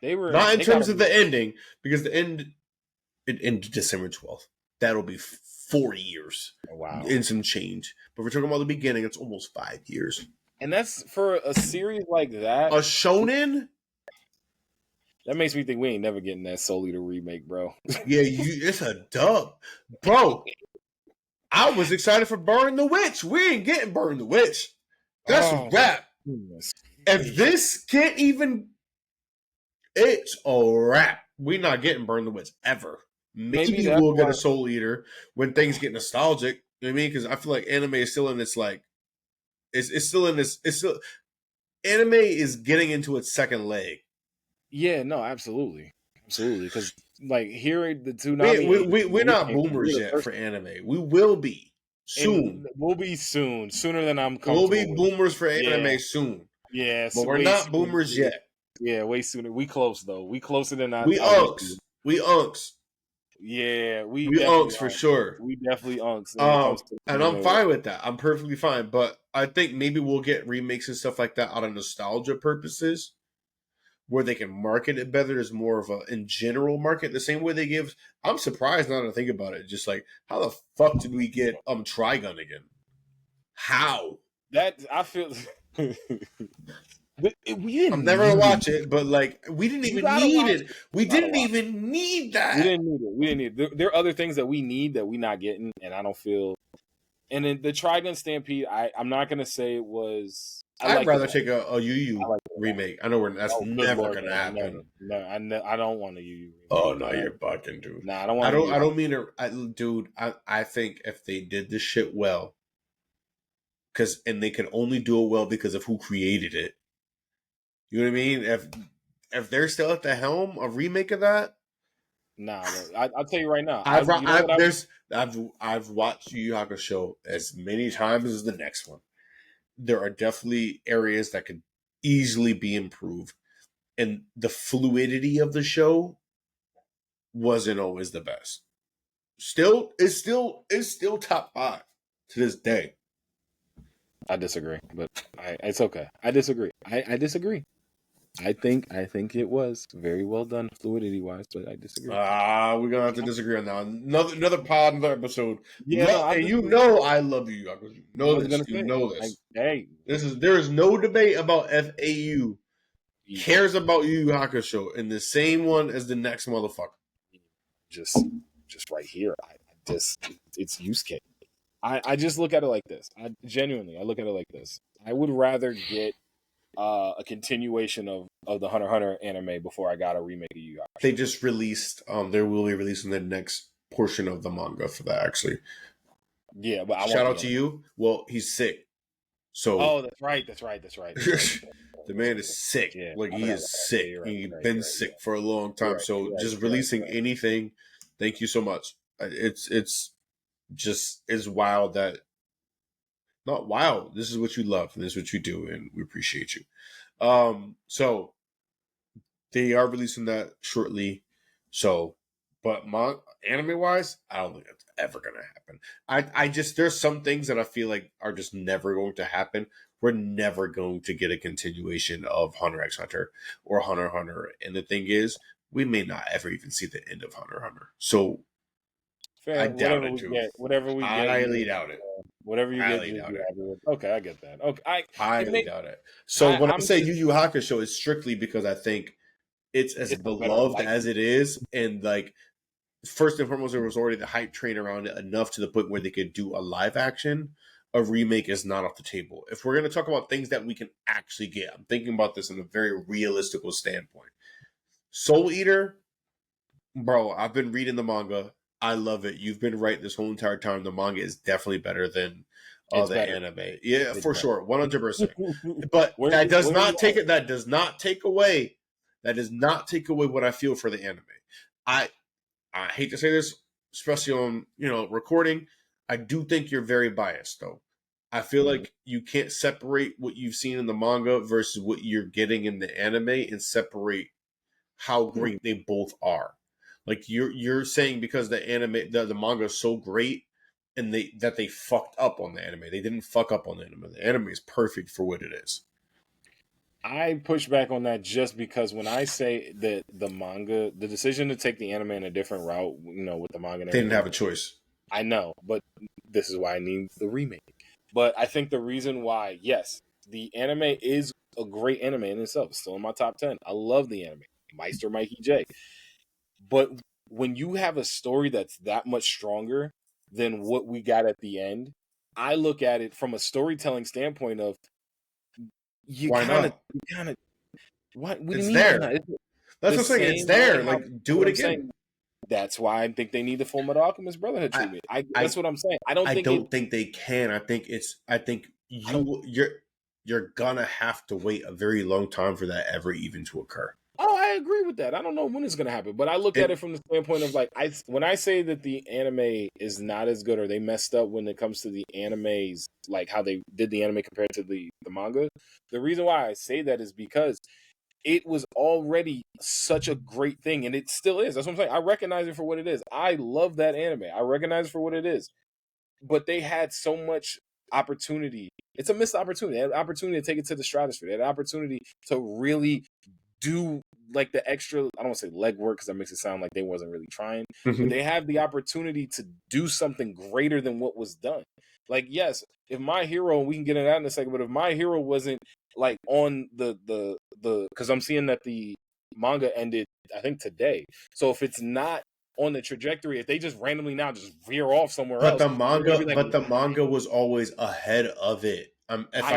Not in terms of the ending, because it ended December 12th. That'll be 4 years. Oh, wow. And some change. But we're talking about the beginning, it's almost 5 years. And that's for a series like that. A shonen? That makes me think we ain't never getting that Soul Eater remake, bro. Yeah, it's a dub. Bro, I was excited for Burn the Witch. We ain't getting Burn the Witch. That's a wrap. If this can't even... It's a wrap. We're not getting Burn the Witch ever. Maybe we'll get a Soul Eater when things get nostalgic. You know what I mean? Because I feel like anime is still in this, like... It's still in this... Anime is getting into its second leg. Yeah, no, absolutely. Because, like, here the two... We're not boomers yet for anime. We will be soon. We'll be soon. Sooner than I'm comfortable. We'll be boomers for anime soon. Yeah. But we're not boomers yet. Yeah, way sooner. We close, though. We closer than I... We unks. Yeah, we unks for sure. We definitely unks. And I'm fine with that. I'm perfectly fine. But I think maybe we'll get remakes and stuff like that out of nostalgia purposes, where they can market it better. There's more of a in general market, the same way they give. I'm surprised now to think about it. Just like, how the fuck did we get Trigun again? How? That I feel. We didn't. I'm never gonna watch it, but like, we didn't even need it. We didn't even need that. We didn't need it. There are other things that we need that we're not getting, and I don't feel. And then the Trigun Stampede, I'm not gonna say it was I'd rather take a Yu I Yu like it a lot. remake. I know that's Oh, good never lord, gonna no, happen. never. I don't want a Yu Yu remake. Oh no, you're bugging, dude. Nah, I don't want. I don't mean it, dude. I think if they did this shit well, and they can only do it well because of who created it. You know what I mean? If they're still at the helm, a remake of that. Nah, I'll tell you right now. I've watched Yu Yu Hakusho as many times as the next one. There are definitely areas that could easily be improved, and the fluidity of the show wasn't always the best. It's still top 5 to this day. I disagree, but it's okay. I disagree. I disagree. I think it was very well done fluidity wise, but I disagree. We're gonna have to disagree on that. Another pod, another episode. Yeah, and you know I love you. You know this. You know this. Hey, there is no debate about FAU cares about Yu Yu Hakusho in the same one as the next motherfucker. Just right here. It's use case. I just look at it like this. I look at it like this. I would rather get a continuation of the Hunter x Hunter anime before I got a remake of Yu Yu Hakusho. They just released. They will be releasing the next portion of the manga for that. Actually, yeah. But shout out to you. Well, he's sick. So. That's right. The man is sick. Yeah, he is sick. He's been sick for a long time. So just releasing anything. Thank you so much. It's wild that. Not wild. This is what you love, and this is what you do, and we appreciate you. So they are releasing that shortly. So, but anime wise, I don't think that's ever gonna happen. I just there's some things that I feel like are just never going to happen. We're never going to get a continuation of Hunter x Hunter or Hunter x Hunter. And the thing is, we may not ever even see the end of Hunter x Hunter. So fair. I doubt it. Whatever we get, I highly doubt it. Whatever you get, okay, I get that. Okay, I highly doubt it. So when I'm saying Yu Yu Hakusho, is strictly because I think it's as beloved as it is, and like first and foremost, there was already the hype train around it enough to the point where they could do a live action. A remake is not off the table. If we're going to talk about things that we can actually get, I'm thinking about this in a very realistic standpoint. Soul Eater, bro, I've been reading the manga. I love it. You've been right this whole entire time. The manga is definitely better than the anime. Yeah, it's for sure, 100%. But that does not take it. That does not take away. That does not take away what I feel for the anime. I hate to say this, especially on recording. I do think you're very biased, though. I feel like you can't separate what you've seen in the manga versus what you're getting in the anime and separate how great they both are. Like you're saying because the anime, the manga is so great, and they fucked up on the anime. They didn't fuck up on the anime. The anime is perfect for what it is. I push back on that just because when I say that the manga, the decision to take the anime in a different route, with the manga, they didn't have a choice. I know, but this is why I need the remake. But I think the reason why, yes, the anime is a great anime in itself. It's still in my top 10. I love the anime. Meister Mikey J. But when you have a story that's that much stronger than what we got at the end, I look at it from a storytelling standpoint of why not? What do you mean? There. That's what I'm saying. It's there. Like, do it again. That's why I think they need the Full Metal Alchemist Brotherhood treatment. That's what I'm saying. I don't think they can. I think you're gonna have to wait a very long time for that ever even to occur. Oh, I agree with that. I don't know when it's gonna happen, but I look at it from the standpoint of like when I say that the anime is not as good or they messed up when it comes to the animes, like how they did the anime compared to the manga. The reason why I say that is because it was already such a great thing, and it still is. That's what I'm saying. I recognize it for what it is. I love that anime. I recognize it for what it is. But they had so much opportunity. It's a missed opportunity. They had an opportunity to take it to the stratosphere. They had an opportunity to really do like the extra, I don't want to say legwork because that makes it sound like they wasn't really trying. Mm-hmm. But they have the opportunity to do something greater than what was done. Like, yes, if My Hero, and we can get into that in a second, but if My Hero wasn't like on the because I'm seeing that the manga ended, I think today. So if it's not on the trajectory, if they just randomly now just veer off somewhere else. The manga was always ahead of it. If I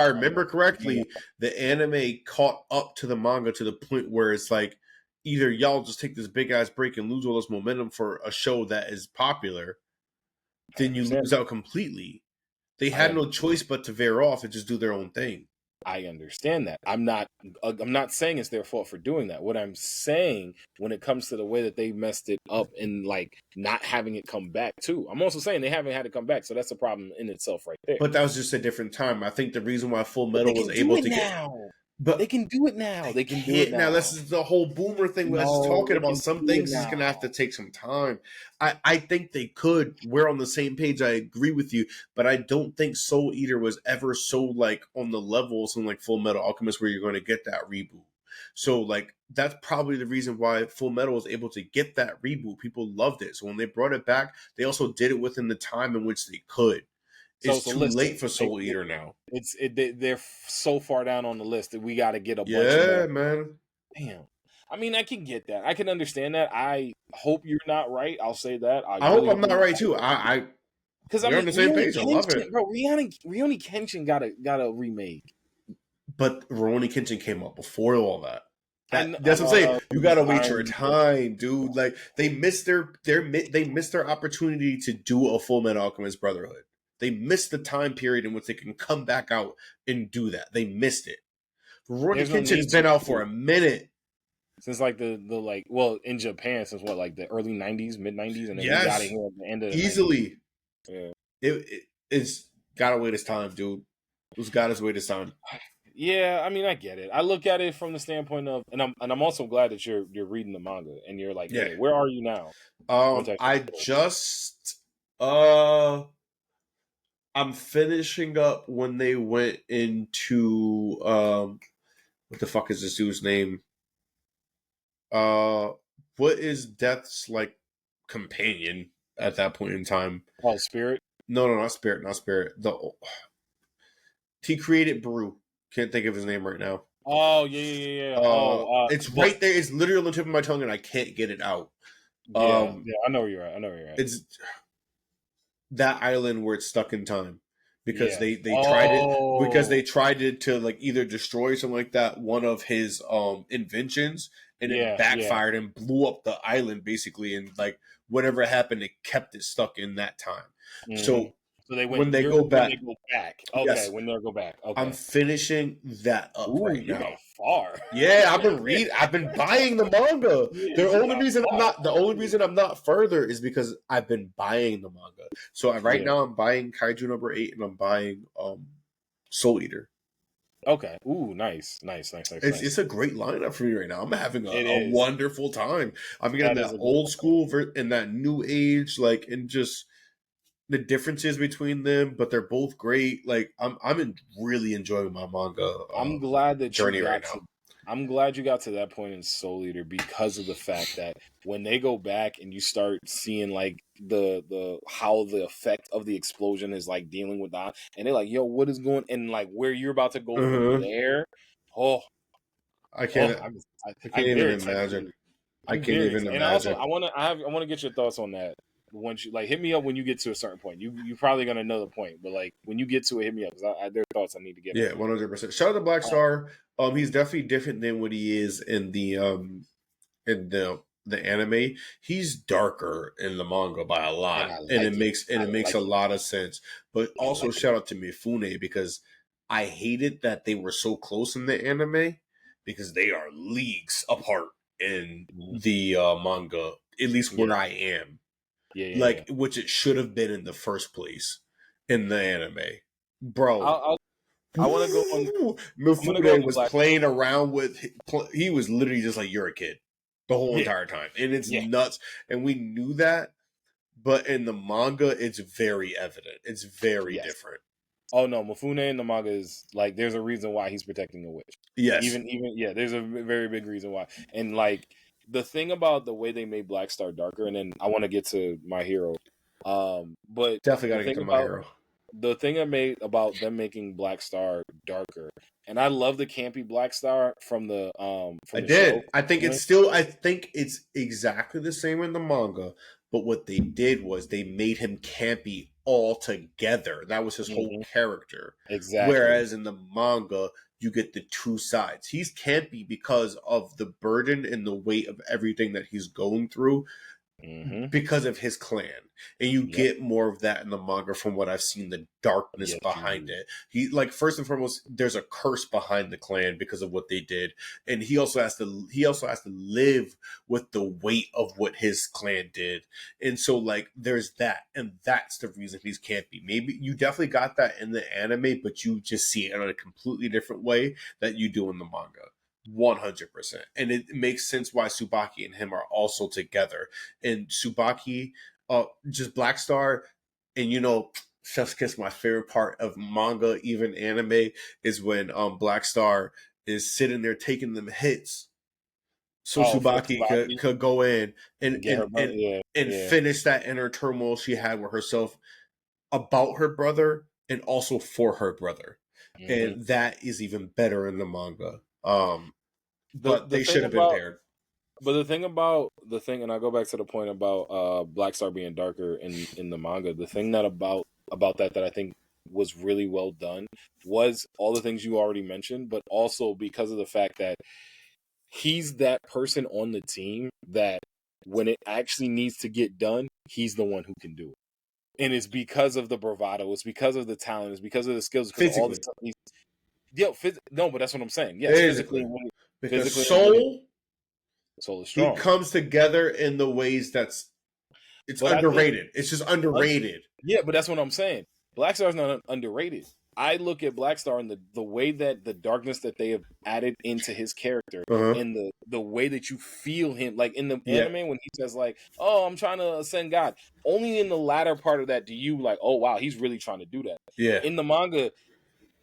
I remember correctly, Yeah. the anime caught up to the manga to the point where it's like either y'all just take this big ass break and lose all this momentum for a show that is popular, I then you understand. lose out completely. They I had no understand. choice but to veer off and just do their own thing. I understand that. I'm not saying it's their fault for doing that. What I'm saying when it comes to the way that they messed it up and like not having it come back too. I'm also saying they haven't had it come back, so that's a problem in itself right there. But that was just a different time. I think the reason why Full But Metal they was can do able it to get, now. They but can do it now. They can do it now. now. This is the whole boomer thing. We're just No, talking they about can some do it things is going to have to take some time. I think they could. We're on the same page. I agree with you, but I don't think Soul Eater was ever so like on the level of something like Full Metal Alchemist where you're going to get that reboot. So like that's probably the reason why Full Metal was able to get that reboot. People loved it. So when they brought it back, they also did it within the time in which they could. It's So too listen, late for Soul Eater now. they're so far down on the list that we got to get a bunch Yeah, more. man. Damn. I mean, I can get that. I can understand that. I hope you're not right. I'll say that. I really hope I'm hope not you're right too. I because I we're on mean, the same Rurouni page. I love it. Kenshin, bro. Rurouni Kenshin got a remake. But Rurouni Kenshin came up before all that. That's what I'm saying. I You gotta wait your time, dude. Like they missed they missed their opportunity to do a Full Metal Alchemist Brotherhood. They missed the time period in which they can come back out and do that. They missed it. Rurouni There's no Kenshin's need been to out for a minute. since like the like well in Japan since what like the early '90s, mid '90s, and then we got it here at the end of the easily. 90s. Yeah. It's gotta wait its time, dude. It's gotta wait its time. Yeah, I mean, I get it. I look at it from the standpoint of, and I'm also glad that you're reading the manga and you're like, Yeah. okay, where are you now? I just I'm finishing up when they went into what the fuck is this dude's name? What is Death's like companion at that point in time? Oh, Spirit. No, not Spirit, not Spirit. He created Brew. Can't think of his name right now. Oh yeah. It's right there. It's literally on the tip of my tongue, and I can't get it out. Yeah, I know where you're at. It's that island where it's stuck in time because they tried it to like either destroy something like that, one of his inventions, and it backfired and blew up the island basically, and like whatever happened, it kept it stuck in that time. Mm-hmm. So they went when they go back. Okay, Yes, when they go back. Okay, I'm finishing that up right you now. got far. Yeah, I've been buying the manga. The only reason I'm not further is because I've been buying the manga. So right now I'm buying Kaiju number 8 and I'm buying Soul Eater. Okay. Ooh, nice. It's a great lineup for me right now. I'm having a wonderful time. I'm getting that old school and that new age, like, and just the differences between them, but they're both great. Like I'm really enjoying my manga. I'm glad that journey right now. I'm glad you got to that point in Soul Eater because of the fact that when they go back and you start seeing like the how the effect of the explosion is like dealing with that, and they're like, "Yo, what is going?" and like where you're about to go from there. Oh, I can't even imagine. I can't even imagine. And also, I want to get your thoughts on that. Once you like hit me up when you get to a certain point, you're probably gonna know the point, but like when you get to it, hit me up because there are thoughts I need to get. Yeah, 100%. Shout out to Black Star. He's definitely different than what he is in the anime. He's darker in the manga by a lot, and it makes a lot of sense. But also shout out to Mifune because I hated that they were so close in the anime because they are leagues apart in the manga, at least where I am. Which it should have been in the first place in the anime, bro. I want to go on. Mifune was playing around with. He was literally just like you're a kid the whole entire time, and it's nuts. And we knew that, but in the manga, it's very evident. It's very different. Oh no, Mifune in the manga is like there's a reason why he's protecting a witch. Yes, even there's a very big reason why, and like. The thing about the way they made Black Star darker, and then I want to get to My Hero, but definitely got to get to My Hero. The thing I made about them making Black Star darker, and I love the campy Black Star from the show. I think it's exactly the same in the manga, but what they did was they made him campy all together. That was his whole character. Exactly. Whereas in the manga, you get the two sides. He's campy because of the burden and the weight of everything that he's going through because of his clan. And you get more of that in the manga from what I've seen, the darkness behind it. He, like, first and foremost, there's a curse behind the clan because of what they did. And he also has to live with the weight of what his clan did. And so, like, there's that. And that's the reason he's campy. Maybe you definitely got that in the anime, but you just see it in a completely different way that you do in the manga. 100%. And it makes sense why Tsubaki and him are also together. And Tsubaki, just Black Star, and chef's kiss, my favorite part of manga, even anime, is when Black Star is sitting there taking them hits. So Tsubaki could go in and finish that inner turmoil she had with herself about her brother and also for her brother. And that is even better in the manga. But they should have been paired. But and I go back to the point about Black Star being darker in the manga. The thing that about that I think was really well done was all the things you already mentioned, but also because of the fact that he's that person on the team that when it actually needs to get done, he's the one who can do it. And it's because of the bravado, it's because of the talent, it's because of the skills, because all the stuff no, but that's what I'm saying. Yes, physically. Because soul is strong. He comes together in the ways it's underrated. It's just underrated. Yeah, but that's what I'm saying. Black Star's not underrated. I look at Black Star and the way that the darkness that they have added into his character and the way that you feel him, like in the anime when he says like, "Oh, I'm trying to ascend God." Only in the latter part of that do you like, "Oh wow, he's really trying to do that." Yeah. In the manga,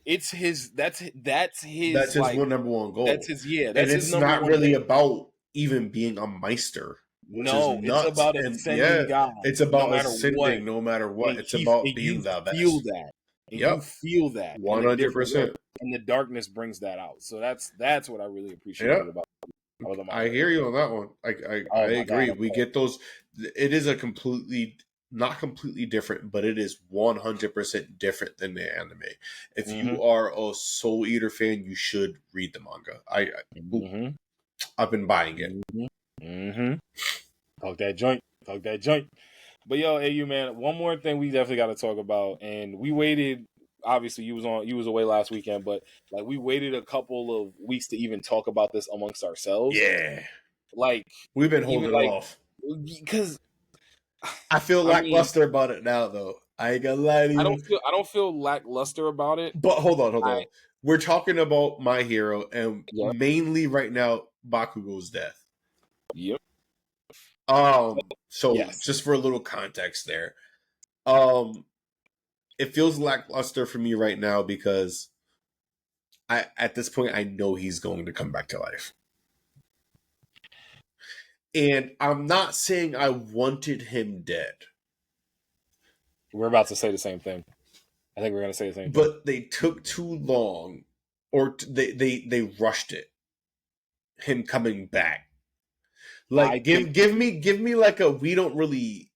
it's his. That's his like, number one goal. That's his. Yeah, that's and it's not really about even being a Meister. No, it's about ascending God. It's about ascending no matter what. It's about being the best. Feel that. And you feel that 100%, and the darkness brings that out. So that's what I really appreciate about the manga. I hear you on that one. I agree. We get those. It is not completely different, but it is 100% different than the anime. If you are a Soul Eater fan, you should read the manga. I've been buying it. Talk that joint. But yo, AU man, one more thing we definitely got to talk about, and we waited. Obviously, you was away last weekend, but like we waited a couple of weeks to even talk about this amongst ourselves. Yeah, like we've been holding off because I feel lackluster about it now, though. I ain't gonna lie to you. I don't feel lackluster about it. But hold on. We're talking about My Hero, and mainly right now, Bakugo's death. Yep. So just for a little context there, it feels lackluster for me right now because at this point I know he's going to come back to life. And I'm not saying I wanted him dead. We're about to say the same thing. I think we're going to say the same thing. But they took too long, or they rushed it. Him coming back. Like give me like a we don't really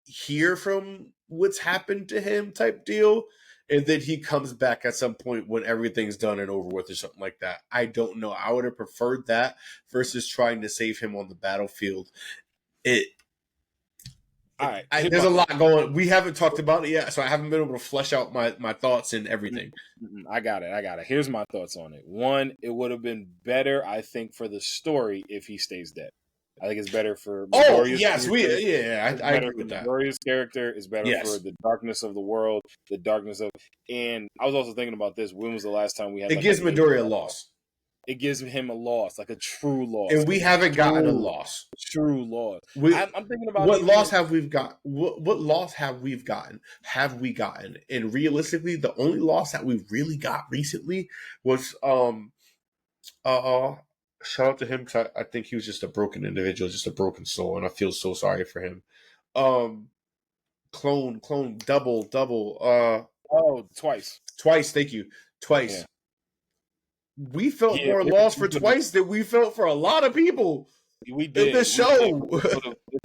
hear from what's happened to him type deal, and then he comes back at some point when everything's done and over with or something like that. I don't know. I would have preferred that versus trying to save him on the battlefield. All right. There's a lot going. We haven't talked about it yet, so I haven't been able to flesh out my thoughts and everything. I got it. Here's my thoughts on it. One, it would have been better, I think, for the story if he stays dead. I think it's better for Midoriya's I agree with that. Midoriya's character is better for the darkness of the world, the darkness of. And I was also thinking about this. When was the last time we had? It gives Midoriya a loss. It gives him a loss, like a true loss. And we haven't gotten a loss. True loss. I'm thinking about what loss have we got? What loss have we gotten? And realistically, the only loss that we really got recently was shout out to him because I think he was just a broken individual, just a broken soul, and I feel so sorry for him. Clone, double. Twice. Thank you. Twice. Yeah. We felt more loss for Twice than we felt for a lot of people. We did. In the show.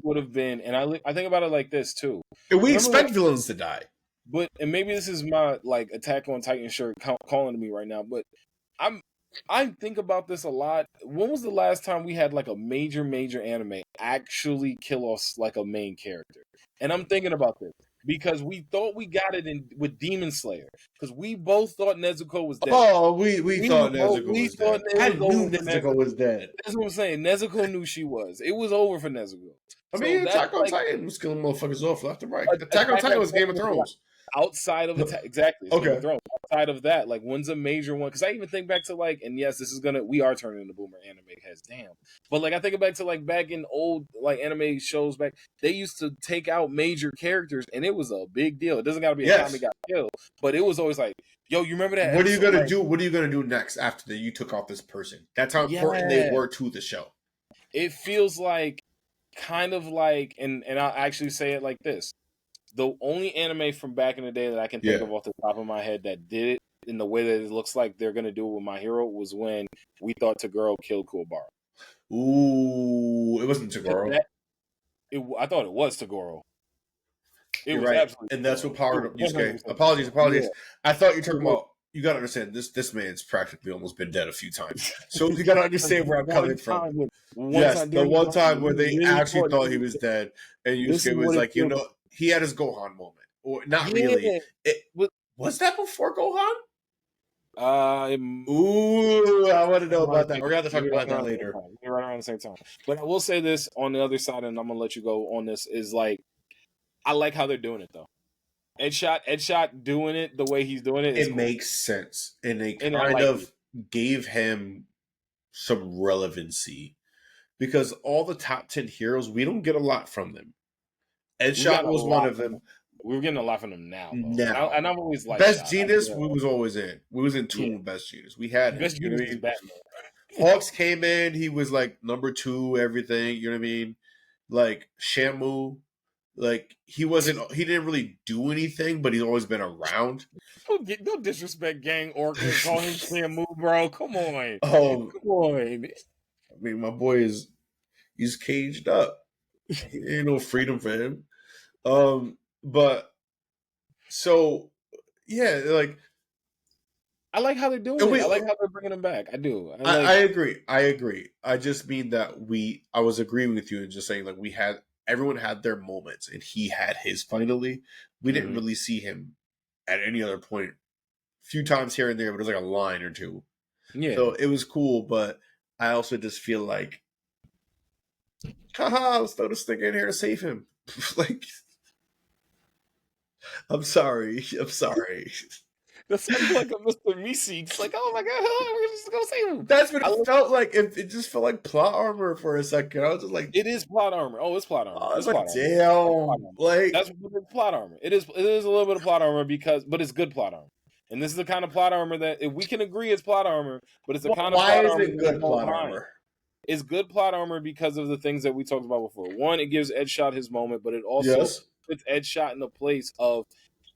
would have been, and I think about it like this too. And we Remember expect villains to die. But and maybe this is my like Attack on Titan shirt calling to me right now, but I think about this a lot. When was the last time we had like a major anime actually kill off like a main character? And I'm thinking about this because we thought we got it in with Demon Slayer because we both thought Nezuko was dead. Oh, we thought Nezuko was dead. I knew Nezuko was dead. That's what I'm saying. Nezuko knew she was. It was over for Nezuko. I mean, Attack on Titan was killing motherfuckers off left and right. Attack on Titan was Game of Thrones. Outside of exactly, okay. Game of Thrones. Outside of that, like when's a major one? Because I even think back to like, and yes, we are turning into boomer anime heads, damn. But like I think back to like back in old like anime shows back, they used to take out major characters, and it was a big deal. It doesn't got to be a time they got killed, but it was always like, yo, you remember that? What are you gonna do? What are you gonna do next after you took off this person? That's how important they were to the show. It feels like kind of like, and I'll actually say it like this. The only anime from back in the day that I can think of off the top of my head that did it in the way that it looks like they're going to do it with My Hero was when we thought Toguro killed Kuwabara. Ooh, it wasn't Toguro. I thought it was Toguro. You're right. Absolutely and that's what powered up Yusuke. Apologies. Yeah. I thought you were talking about, you got to understand, this man's practically almost been dead a few times. So you got to understand where I'm coming from. Yes, the one time where they actually thought he was dead and Yusuke was like, you know, he had his Gohan moment. Or not really. Was that before Gohan? Ooh, I want to know about that. We're going to talk about that later. Right around the same time. But I will say this on the other side, and I'm going to let you go on this, is like, I like how they're doing it, though. Edshot doing it the way he's doing it. It makes sense. And they kind of gave him some relevancy. Because all the top 10 heroes, we don't get a lot from them. Edshot was one of them. We're getting a lot from them now. Now. And I've always liked Best Genius, we was always in. We was in tune with Best Genius. We had Best Genius is Batman. Hawks came in, he was like number 2, everything, you know what I mean? Like Shamu, like he didn't really do anything, but he's always been around. Don't disrespect Gang Orc and call him Shamu, bro. Come on. Come on. I mean, my boy he's caged up. Ain't no freedom for him. But so yeah, like I like how they're doing it. I like how they're bringing him back. I do. I agree. I just mean that I was agreeing with you and just saying like everyone had their moments and he had his finally. We didn't really see him at any other point. A few times here and there, but it was like a line or two. Yeah. So it was cool, but I also just feel like, haha, let's throw this thing in here to save him. Like, I'm sorry. That sounds like a Mr. Misi. It's like, oh my god, we're just gonna save him. That's what it felt like. It just felt like plot armor for a second. I was just like, it is plot armor. Oh, it's plot armor. Oh, it's like, damn. Like, that's plot armor. It is a little bit of plot armor but it's good plot armor. And this is the kind of plot armor that if we can agree it's plot armor, but it's the kind of plot armor. Why is it good plot armor? It's good plot armor because of the things that we talked about before. One, it gives Edshot his moment, but it also puts Edshot in the place of,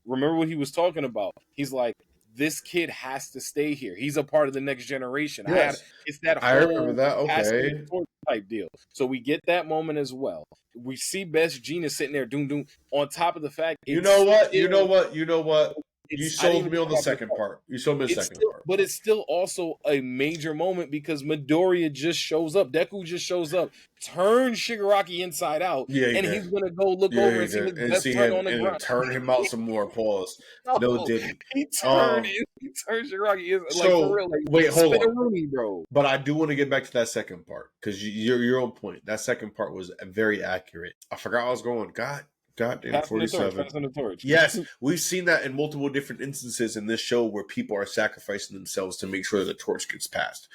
remember what he was talking about. He's like, this kid has to stay here. He's a part of the next generation. Yes. It's that whole I remember that. Okay. Type deal. So we get that moment as well. We see Best Genius sitting there doom. On top of the fact, you know what? You sold me on the second part. You sold me the second part. But it's still also a major moment because Midoriya just shows up. Deku just shows up, turns Shigaraki inside out, and he's going to go look over and see his best friend on the ground. Turn him out some more. Pause. No, didn't. He turned Shigaraki for real. Like, wait, hold on. Rooney, bro. But I do want to get back to that second part because you're on point. That second part was very accurate. I forgot I was going. Goddamn, 47. Yes, we've seen that in multiple different instances in this show where people are sacrificing themselves to make sure the torch gets passed.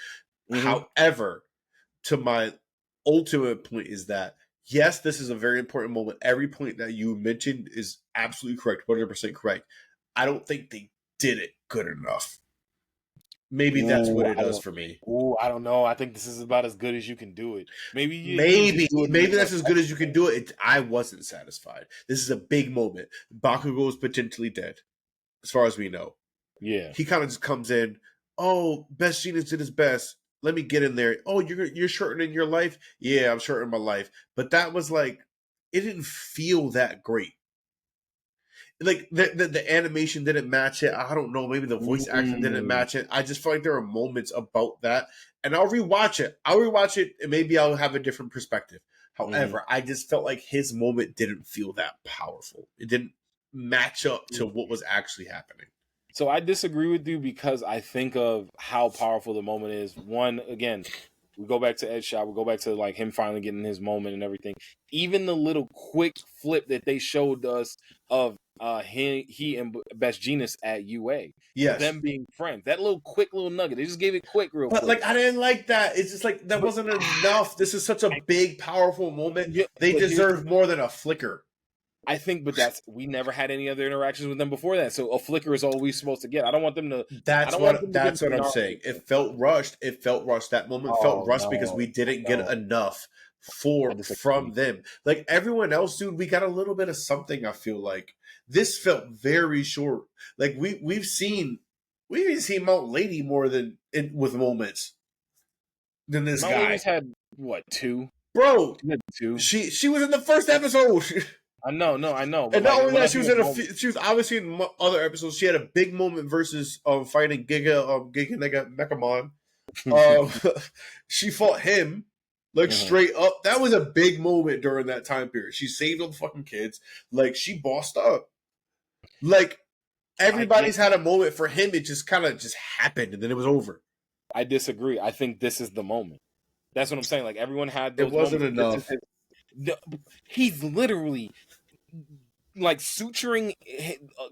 Mm-hmm. However, to my ultimate point is that, yes, this is a very important moment. Every point that you mentioned is absolutely correct, 100% correct. I don't think they did it good enough. Maybe that's what it does for me. I don't know. I think this is about as good as you can do it. Maybe that's as good as you can do it. I wasn't satisfied. This is a big moment. Bakugo is potentially dead, as far as we know. Yeah, he kind of just comes in. Oh, Best Genius did his best. Let me get in there. Oh, you're shortening your life. Yeah, I'm shortening my life. But that was like it didn't feel that great. Like the animation didn't match it. I don't know. Maybe the voice acting didn't match it. I just feel like there are moments about that, and I'll rewatch it. And maybe I'll have a different perspective. However, I just felt like his moment didn't feel that powerful. It didn't match up to what was actually happening. So I disagree with you because I think of how powerful the moment is. One, again, we go back to Ed Shot. We go back to like him finally getting his moment and everything. Even the little quick flip that they showed us of he and Best Genius at UA. Yes. Them being friends. That little quick little nugget. They just gave it quick real quick. But like I didn't like that. It's just like that wasn't enough. This is such a big, powerful moment. They deserve more than a flicker. I think, but we never had any other interactions with them before that. So a flicker is all we're supposed to get. I don't want them to. That's what I'm saying. It felt rushed. That moment felt rushed because we didn't get enough from them. Like everyone else, dude, we got a little bit of something. I feel like this felt very short. Like we've seen Mount Lady more than with moments than this Mount guy. Lady's had what, 2? Bro, She had 2. She was in the first episode. I know. And not only that, she was obviously in other episodes. She had a big moment versus fighting Giga Mechamon. She fought him like straight up. That was a big moment during that time period. She saved all the fucking kids. Like she bossed up. Like everybody's had a moment. For him, it just kind of just happened and then it was over. I disagree. I think this is the moment. That's what I'm saying. Like everyone had those. It wasn't enough. He's literally like suturing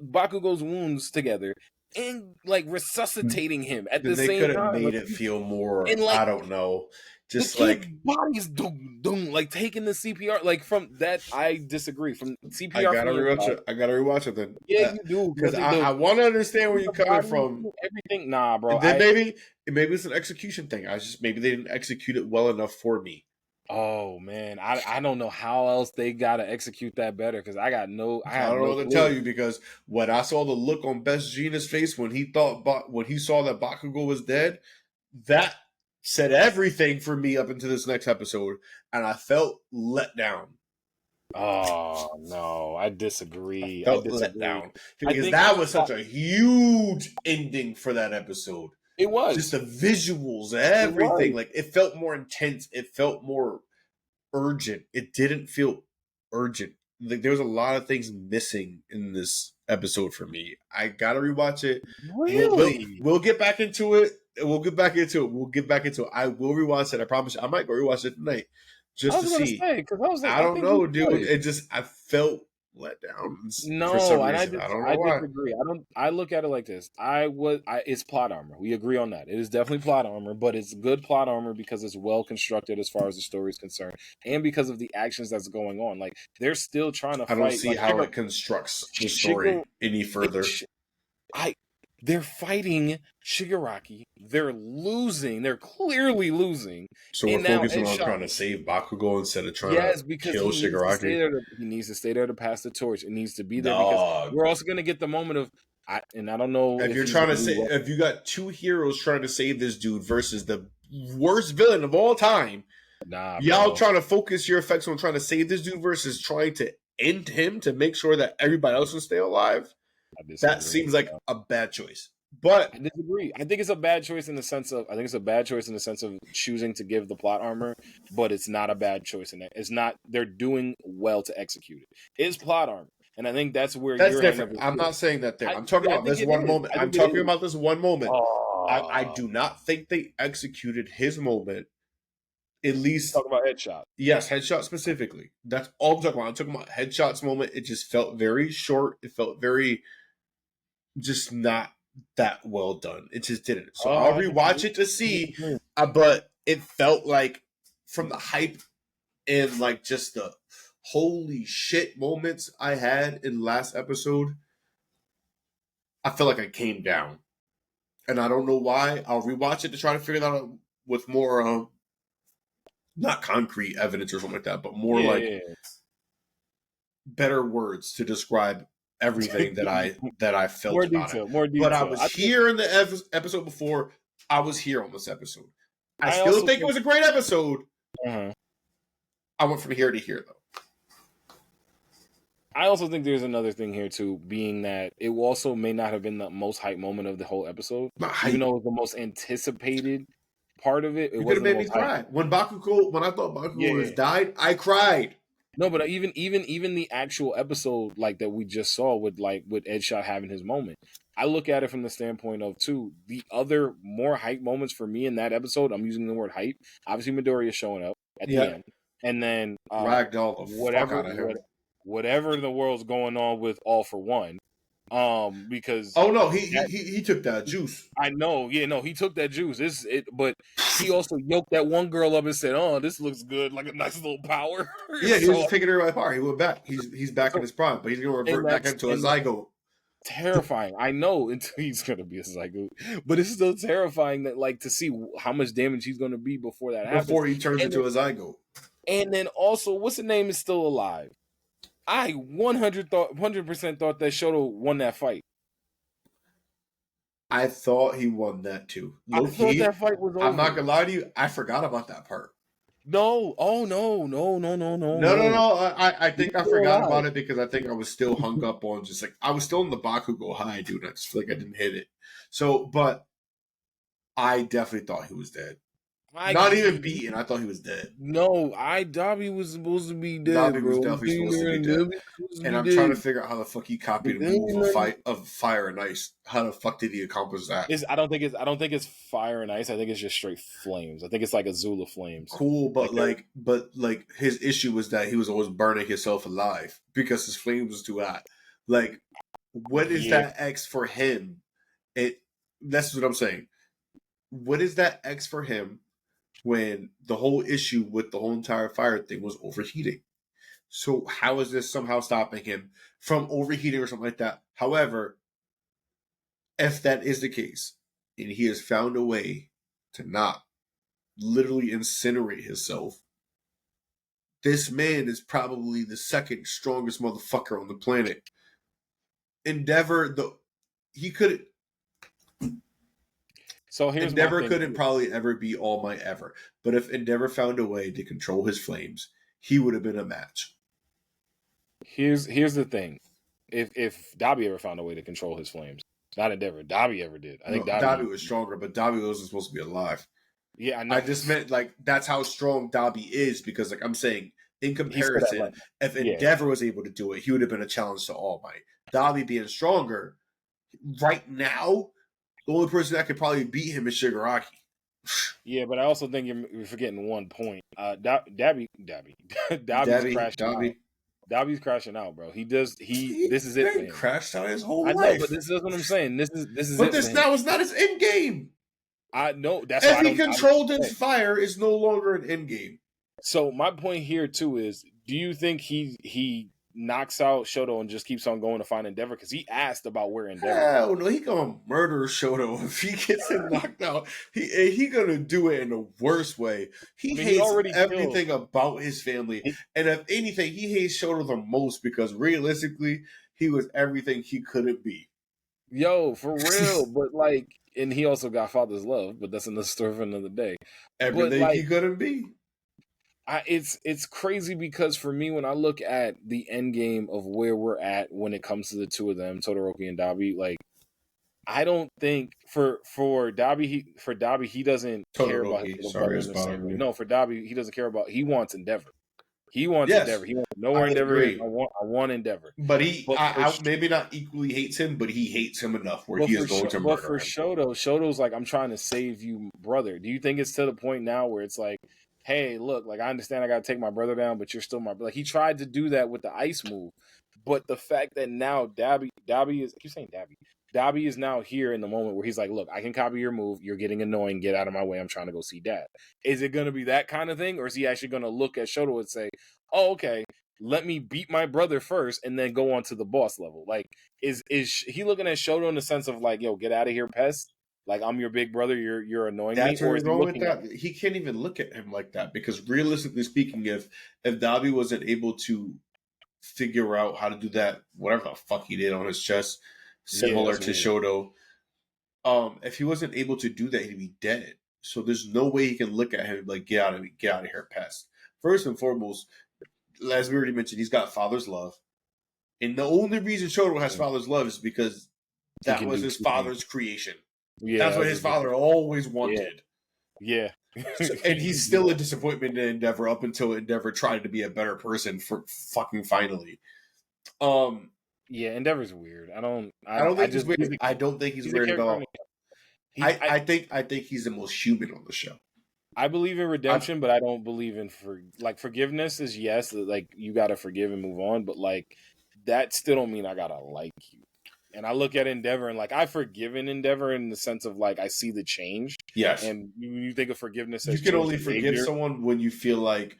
Bakugo's wounds together and like resuscitating him at the same time. They could have made it feel more. And, like, I don't know. Just like bodies, like taking the CPR. Like from that, I disagrry. From CPR, I gotta rewatch it. I gotta rewatch it then. Yeah, you do because I want to understand where you're coming from. Everything, nah, bro. Then maybe it's an execution thing. Maybe they didn't execute it well enough for me. Oh man, I don't know how else they gotta execute that better because I don't know what to tell you because when I saw the look on Best Gina's face when he saw that Bakugo was dead, that said everything for me up into this next episode, and I felt let down. Oh no, I disagree. I felt let down because that was such a huge ending for that episode. It was just the visuals, everything. Like it felt more intense. It felt more urgent. It didn't feel urgent. Like there was a lot of things missing in this episode for me. I gotta rewatch it. Really? We'll get back into it. I will rewatch it. I promise you. I might go rewatch it tonight just to see. I don't know, dude. I felt let down. No, for some and reason. I don't know why. disagree. I look at it like this. It's plot armor. We agree on that. It is definitely plot armor, but it's good plot armor because it's well constructed as far as the story is concerned, and because of the actions that's going on. Like they're still trying to fight. I don't see how it constructs the story any further. They're fighting Shigaraki. They're losing. They're clearly losing. So we're focusing on trying to save Bakugo instead of trying to kill Shigaraki. He needs to stay there to pass the torch. It needs to be there because we're also going to get the moment of, I don't know if you're trying to say if you got two heroes trying to save this dude versus the worst villain of all time. Y'all trying to focus your effects on trying to save this dude versus trying to end him to make sure that everybody else will stay alive. That seems like a bad choice. But I disagree. I think it's a bad choice in the sense of choosing to give the plot armor, but it's not a bad choice in that. It's not. They're doing well to execute it. It's plot armor, and I think that's where that's different. I'm not saying that there. I'm talking about this one moment. I'm talking about this one moment. I do not think they executed his moment. At least talk about Headshot. Yes, Headshot specifically. That's all I'm talking about. I'm talking about Headshot's moment. It just felt very short. It felt very just not that well done. It just didn't. So I'll rewatch it to see. But it felt like from the hype and like just the holy shit moments I had in last episode, I feel like I came down. And I don't know why. I'll rewatch it to try to figure that out with more not concrete evidence or something like that, but more better words to describe everything that I felt more about detail, it. More detail. But I was here in the episode before. I was here on this episode. I still think it was a great episode. Uh-huh. I went from here to here though. I also think there's another thing here too, being that it also may not have been the most hype moment of the whole episode, Not hype. even though it was the most anticipated part of it. It You could have wasn't the made me most hype. cry when I thought Bakugo Yeah. died. I cried. No, but even the actual episode like that we just saw with Edshot having his moment, I look at it from the standpoint of too the other more hype moments for me in that episode. I'm using the word hype. Obviously, Midoriya showing up at the end, and then Ragdoll the fuck out of him. Whatever the world's going on with All for One, because he took that juice. I know, yeah, no, he took that juice. But he also yoked that one girl up and said, "Oh, this looks good, like a nice little power." Yeah, he was just taking her by power. He went back. He's back in his prime, but he's gonna revert back into a zygote. Terrifying. I know until he's gonna be a zygote, but it's still terrifying that like to see how much damage he's gonna be before that happens. Before he turns into a zygote. And then also, what's the name is still alive. I 100% thought that Shoto won that fight. I thought he won that too. I thought that fight was over. I'm not gonna lie to you. I forgot about that part. No. Oh no. I think I forgot about it because I think I was still hung up on just like I was still in the Bakugo high, dude. I just feel like I didn't hit it. So, but I definitely thought he was dead. Not even beaten. I thought he was dead. No, Dabi was supposed to be dead. Dabi was definitely supposed to be dead. And I'm trying to figure out how the fuck he copied a move of fire and ice. How the fuck did he accomplish that? I don't think it's fire and ice. I think it's just straight flames. I think it's like Azula flames. Cool, but like his issue was that he was always burning himself alive because his flames was too hot. Like, what is that X for him? That's what I'm saying. What is that X for him? When the whole issue with the whole entire fire thing was overheating. So how is this somehow stopping him from overheating or something like that? However, if that is the case, and he has found a way to not literally incinerate himself, this man is probably the second strongest motherfucker on the planet. Endeavor, he could... So here's Endeavor couldn't probably ever be All Might ever. But if Endeavor found a way to control his flames, he would have been a match. Here's the thing. If Dabi ever found a way to control his flames, not Endeavor, Dabi ever did. I think Dabi was stronger, but Dabi wasn't supposed to be alive. Yeah, I know. I just meant like that's how strong Dabi is because like I'm saying in comparison, if Endeavor was able to do it, he would have been a challenge to All Might. Dabi being stronger right now. The only person that could probably beat him is Shigaraki. Yeah, but I also think you're forgetting one point. Dabi's crashing out. Dabi's crashing out, bro. This is it. He crashed out his whole life. I know, but this is what I'm saying. This is. But this now is not his end game. I know that's. If he controlled his fire, it's no longer an end game. So my point here too is: do you think he knocks out Shoto and just keeps on going to find Endeavor? Because he asked about where Endeavor. Hell no, he gonna murder Shoto if he gets him knocked out. He gonna do it in the worst way. He hates everything about his family, and if anything, he hates Shoto the most because realistically, he was everything he couldn't be. Yo, for real, but like, and he also got father's love, but that's another story for another day. Everything he couldn't be. It's crazy because for me, when I look at the end game of where we're at when it comes to the two of them, Todoroki and Dabi, like I don't think for Dabi he doesn't care about his brother in the same way. No, for Dabi he doesn't care about. He wants Endeavor. He wants Endeavor. He wants nowhere Endeavor. I want Endeavor. But I maybe not equally hates him, but he hates him enough where he is going to murder him. But for Shoto's like, I'm trying to save you, brother. Do you think it's to the point now where it's like, hey, look, like I understand I got to take my brother down, but you're still my brother. Like he tried to do that with the ice move, but the fact that now Dabi is, I keep saying Dabi is now here in the moment where he's like, look, I can copy your move. You're getting annoying. Get out of my way. I'm trying to go see Dad. Is it going to be that kind of thing, or is he actually going to look at Shoto and say, oh, okay, let me beat my brother first and then go on to the boss level? Like, is he looking at Shoto in the sense of like, yo, get out of here, pest? Like, I'm your big brother, you're annoying me. Or is he wrong with that? He can't even look at him like that because realistically speaking, if Dabi wasn't able to figure out how to do that, whatever the fuck he did on his chest, similar to Shoto, if he wasn't able to do that, he'd be dead. So there's no way he can look at him like, get out of here, pest. First and foremost, as we already mentioned, he's got father's love. And the only reason Shoto has father's love is because that was his father's creation. Yeah, that's what his father always wanted. Yeah. And he's still a disappointment in Endeavor up until Endeavor tried to be a better person for fucking finally. Yeah, Endeavor's weird. I don't think he's weird. I don't think he's weird at all. I think he's the most human on the show. I believe in redemption, but I don't believe in forgiveness is yes, like you gotta forgive and move on, but like that still don't mean I gotta like you. And I look at Endeavor and like I've forgiven Endeavor in the sense of like I see the change. Yes. And you think of forgiveness as you can only forgive someone when you feel like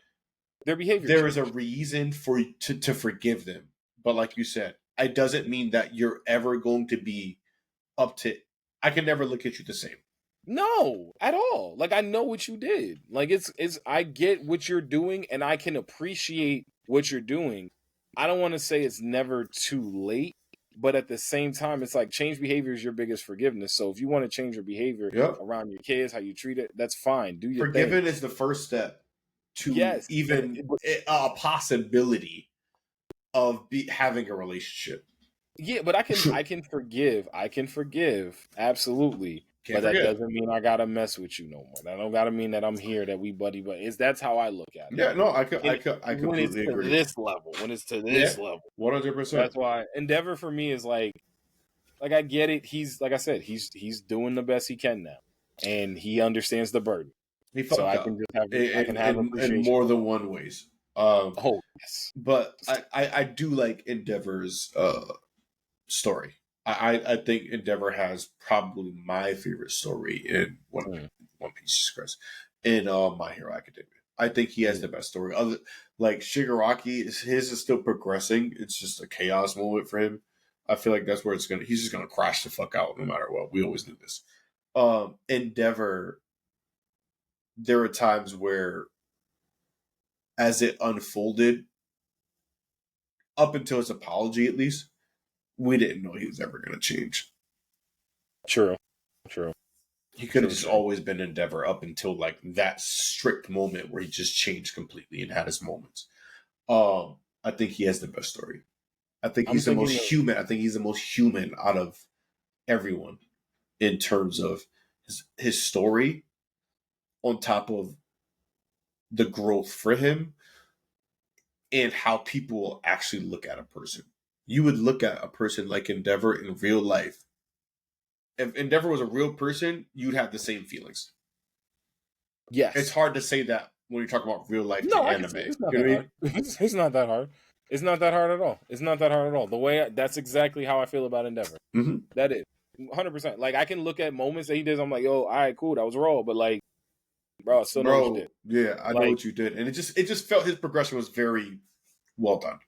their behavior there is a reason for you to forgive them. But like you said, it doesn't mean that you're ever going to be up to. I can never look at you the same. No, at all. Like I know what you did. Like it's I get what you're doing and I can appreciate what you're doing. I don't want to say it's never too late, but at the same time it's like change behavior is your biggest forgiveness. So if you want to change your behavior around your kids, how you treat it, that's fine. Do your Forgiving thing. is the first step to even a possibility of having a relationship. Yeah, but I can forgive. Absolutely. But that doesn't mean I gotta mess with you no more. That don't gotta mean that I'm here, that we buddy. But that's how I look at it. Yeah, no, I completely agree. When it's to this level, 100%. That's why Endeavor for me is like I get it. He's like I said, he's doing the best he can now, and he understands the burden. He fucked up. I can just have in more than one ways. Yes, but I do like Endeavor's story. I think Endeavor has probably my favorite story in One Piece Express in My Hero Academia. I think he has the best story. Like Shigaraki, his is still progressing. It's just a chaos moment for him. I feel like that's where he's just gonna crash the fuck out no matter what. We always knew this. Endeavor, there are times where as it unfolded, up until his apology at least, we didn't know he was ever going to change. True. He could have just always been Endeavor up until like that strict moment where he just changed completely and had his moments. I think he has the best story. I think he's the most human. I think he's the most human out of everyone in terms of his story, on top of the growth for him and how people will actually look at a person. You would look at a person like Endeavor in real life. If Endeavor was a real person, you'd have the same feelings. Yes. It's hard to say that when you talk about real life anime. It's not that hard. It's not that hard. It's not that hard at all. It's not that hard at all. That's exactly how I feel about Endeavor. Mm-hmm. That is 100%. Like I can look at moments that he did. I'm like, yo, all right, cool, that was raw, but like, bro, I still know what you did. Yeah, I know what you did, and it just felt his progression was very well done.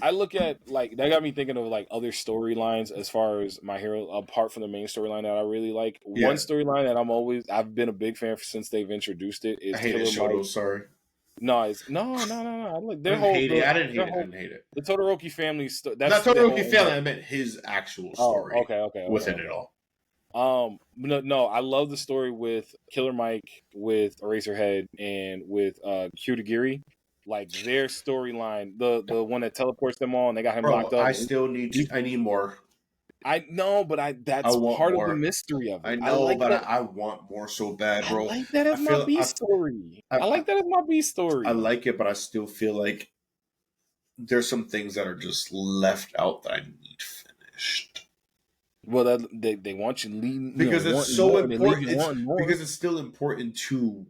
I look at that got me thinking of like other storylines as far as My Hero, apart from the main storyline that I really like. Yeah. One storyline that I've been a big fan since they've introduced it is I hate Shoto. Sorry. No. I didn't hate it. The Todoroki family. That's not Todoroki family. I meant his actual story. Okay. Within it all. No, I love the story with Killer Mike, with Eraserhead, and with Kyudagiri. Like their storyline, the one that teleports them all and they got him locked up. I need more. I know, but that's part of the mystery of it. I know, but I want more so bad, bro. I like that as my B story. I like that as my B story. I like it, but I still feel like there's some things that are just left out that I need finished. Well, they want you leading because it's so important. Because it's still important to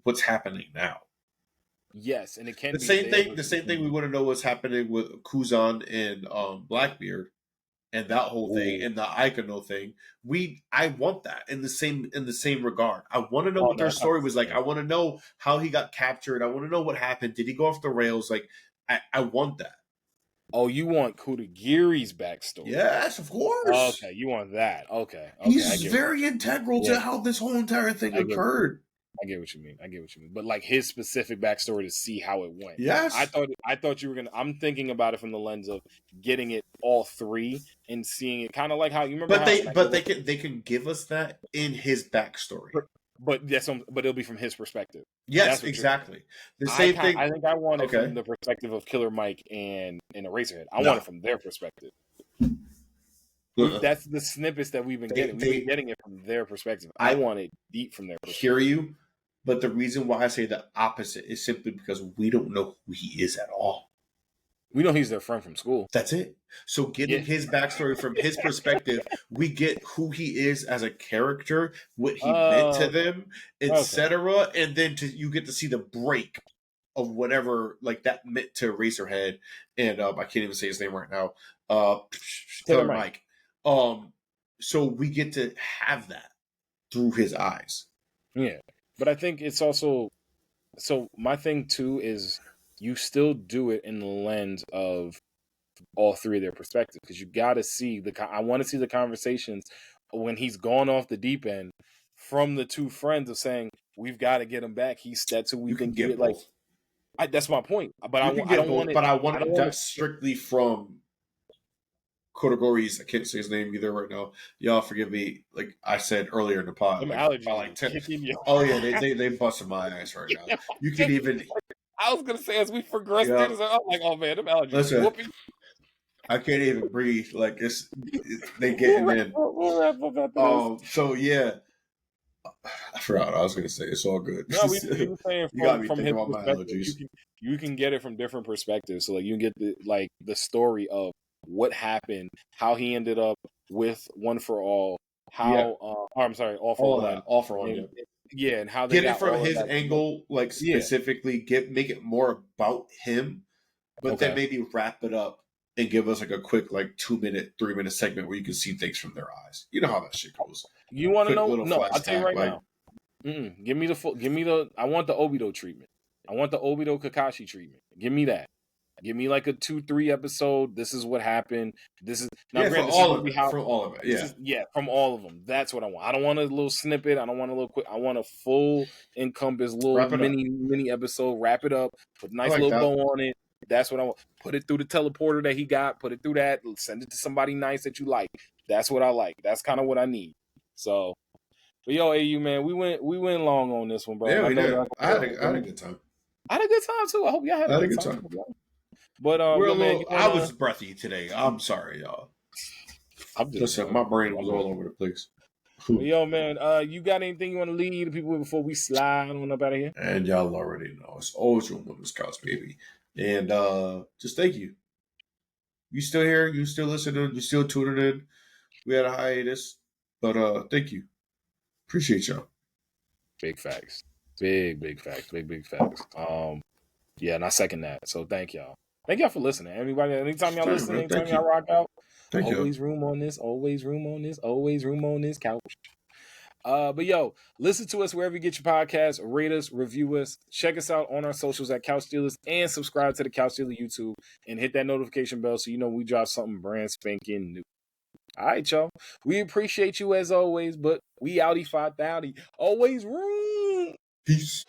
what's happening now. Yes, and it can the same thing. We want to know what's happening with Kuzan and Blackbeard, and that whole thing, and the Aikano thing. I want that in the same regard. I want to know what their story was like. I want to know how he got captured. I want to know what happened. Did he go off the rails? Like, I want that. Oh, you want Kudagiri's backstory? Yes, of course. Okay, you want that. Okay. He's very integral to how this whole entire thing occurred. I get what you mean. But like his specific backstory to see how it went. Yes. I thought you were gonna. I'm thinking about it from the lens of getting it all three and seeing it kind of like how you remember. But they can give us that in his backstory. but but it'll be from his perspective. Yes, exactly. The same thing. I think I want it from the perspective of Killer Mike and Eraserhead. I want it from their perspective. That's the snippets that we've been getting. We've been getting it from their perspective. I want it deep from their perspective. Hear you, but the reason why I say the opposite is simply because we don't know who he is at all. We know he's their friend from school. That's it. So getting his backstory from his perspective, we get who he is as a character, what he meant to them, etc. And then you get to see the break of whatever like that meant to Eraserhead and I can't even say his name right now. Killer Mike. So we get to have that through his eyes. Yeah. But I think it's also my thing too is you still do it in the lens of all three of their perspectives because you got to see I want to see the conversations when he's gone off the deep end from the two friends of saying we've got to get him back. That's who we can get it. Like that's my point. But I don't want it. But I want that strictly from Kodogori's. I can't say his name either right now. Y'all forgive me. Like I said earlier in the pod, like 10. Oh yeah, they busted my ass right now. You can even. I was gonna say as we progress, I'm like, oh man, them allergies. Listen, I can't even breathe. Like they getting in. So yeah, I forgot what I was gonna say. It's all good. No, we were saying from his about my allergies. You can get it from different perspectives. So like you can get the story of what happened, how he ended up with One for All, I'm sorry, All for One. All for One. Yeah, and how they get it from his angle, like specifically, make it more about him, but then maybe wrap it up and give us like a quick 2-minute, 3-minute segment where you can see things from their eyes. You know how that shit goes. You want to know? No, I'll tell you right now. Give me the. I want the Obito treatment. I want the Obito Kakashi treatment. Give me that. Give me like a 2-3 episode. This is what happened. This is now from all of it. From all of it. Yeah, from all of them. That's what I want. I don't want a little snippet. I don't want a little quick. I want a full encompass little mini episode. Wrap it up. Put a nice little bow on it. That's what I want. Put it through the teleporter that he got. Put it through that. Send it to somebody nice that you like. That's what I like. That's kind of what I need. So, but yo, AU man, we went long on this one, bro. Yeah, we did. I had a good time. I had a good time too. I hope y'all had a good time. But I was breathy today. I'm sorry, y'all. Listen, my brain was all over the place. Yo, man, you got anything you want to leave the people before we slide on up out of here? And y'all already know it's always room on this couch, baby. And just thank you. You still here? You still listening? You still tuning in? We had a hiatus, but thank you. Appreciate y'all. Big facts. Big facts. Big facts. Yeah, and I second that. So thank y'all. Thank y'all for listening. Everybody, anytime y'all listen, anytime y'all rock out, always room on this, always room on this, always room on this couch. But yo, listen to us wherever you get your podcasts, rate us, review us, check us out on our socials at Couch Stealers, and subscribe to the Couch Stealer YouTube and hit that notification bell so you know we drop something brand spanking new. All right, y'all. We appreciate you as always, but we outie 5,000. Always room. Peace.